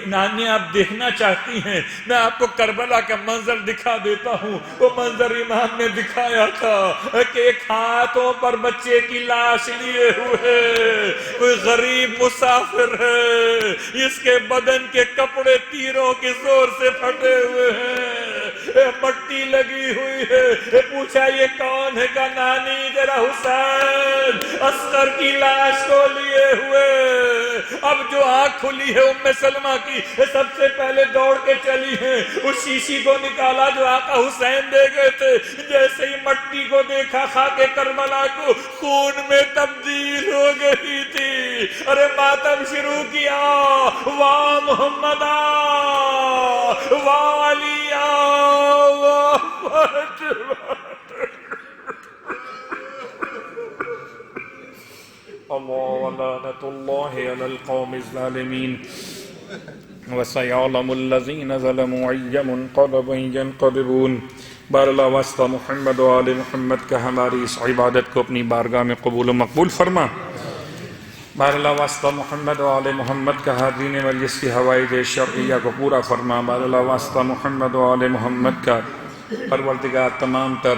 نانی آپ دیکھنا چاہتی ہیں، میں آپ کو کربلا کا منظر دکھا دیتا ہوں۔ وہ منظر امام نے دکھایا تھا کہ ایک ہاتھوں پر بچے کی لاش لیے ہوئے کوئی غریب مسافر ہے، اس کے بدن کے کپڑے تیروں کے زور سے پھٹے ہوئے ہیں، مٹی لگی ہوئی ہے۔ پوچھا یہ کون ہے؟ کہ نانی ذرا حسین اصغر کی لاش کو لیے ہوئے۔ اب جو آنکھ کھلی ہے ام سلمہ کی، سب سے پہلے دوڑ کے چلی ہیں، اس شیشی کو نکالا جو آقا حسین دے گئے تھے، جیسے ہی مٹی کو دیکھا خاک کربلا کو، خون میں تبدیل ہو گئی تھی۔ ارے ماتم شروع کیا، واہ محمد واہ علی واہ اللہ لعنت اللہ علی القوم الظالمین وسيعلم الذين ظلموا أي منقلب ينقلبون۔ بار اللہ واسطہ محمد و آل محمد کا ہماری اس عبادت کو اپنی بارگاہ میں قبول و مقبول فرما۔ بار اللہ واسطہ محمد و آل محمد کا حاضرین مجلس کی حوائج شرعیہ کو پورا فرما۔ بار اللہ واسطہ محمد و آل محمد کا پروردگار تمام تر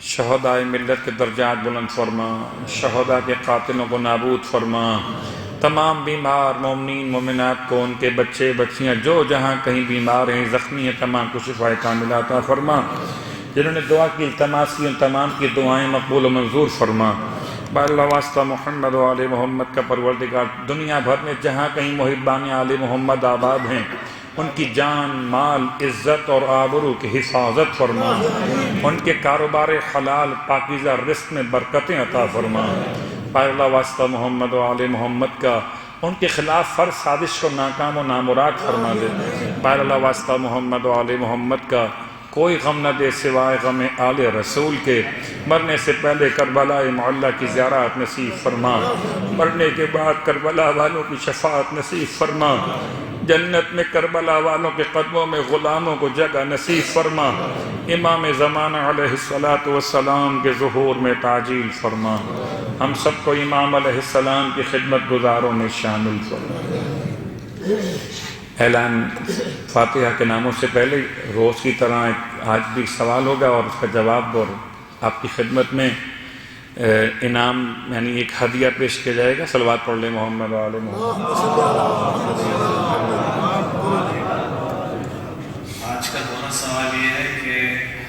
شہداء ملت کے درجات بلند فرما، شہداء کے قاتلوں کو نابود فرما، تمام بیمار مومنین مومنات کو، ان کے بچے بچیاں جو جہاں کہیں بیمار ہیں زخمی ہیں، تمام کو شفاء کاملہ عطا فرما۔ جنہوں نے دعا کی التماس کی ان تمام کی دعائیں مقبول و منظور فرما۔ بار اللہ واسطہ محمد و آل محمد کا پروردگار دنیا بھر میں جہاں کہیں محبان آل محمد آباد ہیں، ان کی جان مال عزت اور آبرو کی حفاظت فرما، ان کے کاروبار حلال پاکیزہ رزق میں برکتیں عطا فرما۔ بار اللہ واسطہ محمد و آل محمد کا ان کے خلاف ہر سازش کو ناکام و نامراد فرما دے۔ بار اللہ واسطہ محمد و آل محمد کا کوئی غم نہ دے سوائے غم آل رسول کے۔ مرنے سے پہلے کربلا معلیٰ کی زیارت نصیب فرما، مرنے کے بعد کربلا والوں کی شفاعت نصیب فرما، جنت میں کربلا والوں کے قدموں میں غلاموں کو جگہ نصیب فرما، امام زمانہ علیہ السلام کے ظہور میں تعجیل فرما، ہم سب کو امام علیہ السلام کی خدمت گزاروں میں شامل فرما۔ اعلان فاتحہ کے ناموں سے پہلے روز کی طرح آج بھی سوال ہوگا اور اس کا جواب اور آپ کی خدمت میں انعام یعنی ایک ہدیہ پیش کیا جائے گا۔ صلوات پڑھ لیں محمد و آل محمد۔ آج کا دوسرا سوال یہ ہے کہ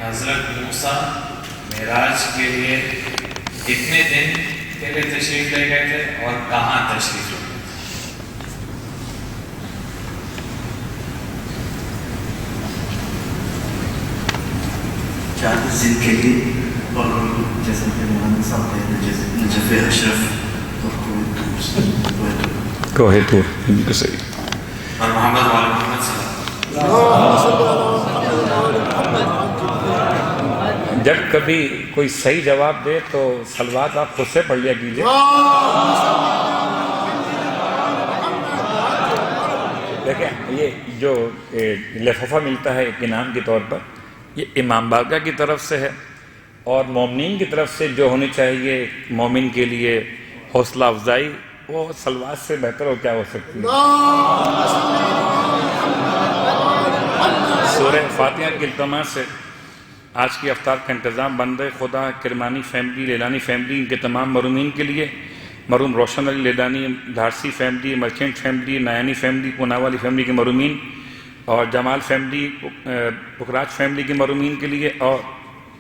حضرت موسیٰ معراج کے لیے کتنے دن پہلے تشریف لے گئے تھے اور کہاں تشریف لے گئے؟ چار دن کے لیے، اور جیسا کہ مولانا صاحب نے نجف اشرف اور کوہ طور بالکل صحیح۔ اور محمد وآل محمد صلی اللہ جب کبھی کوئی صحیح جواب دے تو صلوات آپ خود سے پڑھ لیا کیجئے۔ دیکھیں یہ جو لفافہ ملتا ہے ایک انعام کے طور پر، یہ امام بارگاہ کی طرف سے ہے، اور مومنین کی طرف سے جو ہونی چاہیے مومن کے لیے حوصلہ افزائی، وہ صلوات سے بہتر ہو کیا ہو سکتی ہے۔ سورہ فاتحہ کی التماس سے آج کی افطار کا انتظام بندے خدا کرمانی فیملی، لیلانی فیملی، ان کے تمام مرحومین کے لیے، مرحوم Roshan Ali Lalani Dharsi family, Merchant family, Nayani family, Poonawala family کے مرحومین، اور جمال فیملی، پکراج فیملی کے مرحومین کے لیے، اور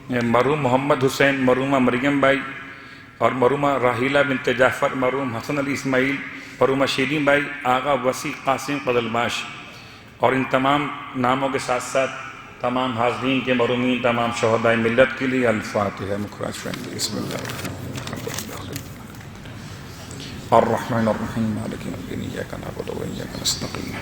مرحوم محمد حسین، مرحومہ مریم بائی، اور مرحومہ راحیلہ بنت جعفر، مرحوم حسن علی اسماعیل، مرحومہ شیرین بائی، آغا وسیع قاسم قدلباش، اور ان تمام ناموں کے ساتھ ساتھ تمام حاضرین کے مرحومین، تمام شہداء ملت کے لیے الفاتحہ۔ مکھراج فیملی، بسم اللہ الرحمن الرحیم، مالک یوم الدین، ایاک نعبد و ایاک نستعین،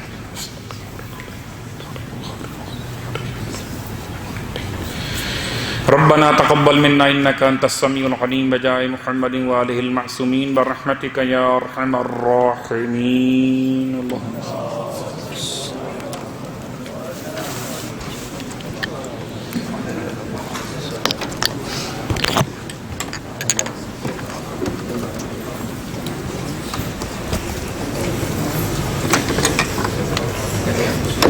ربنا تقبل منا انك انت السميع العليم بجاه محمد وآله المعصومين برحمتك يا ارحم الراحمين اللهم صل گیا.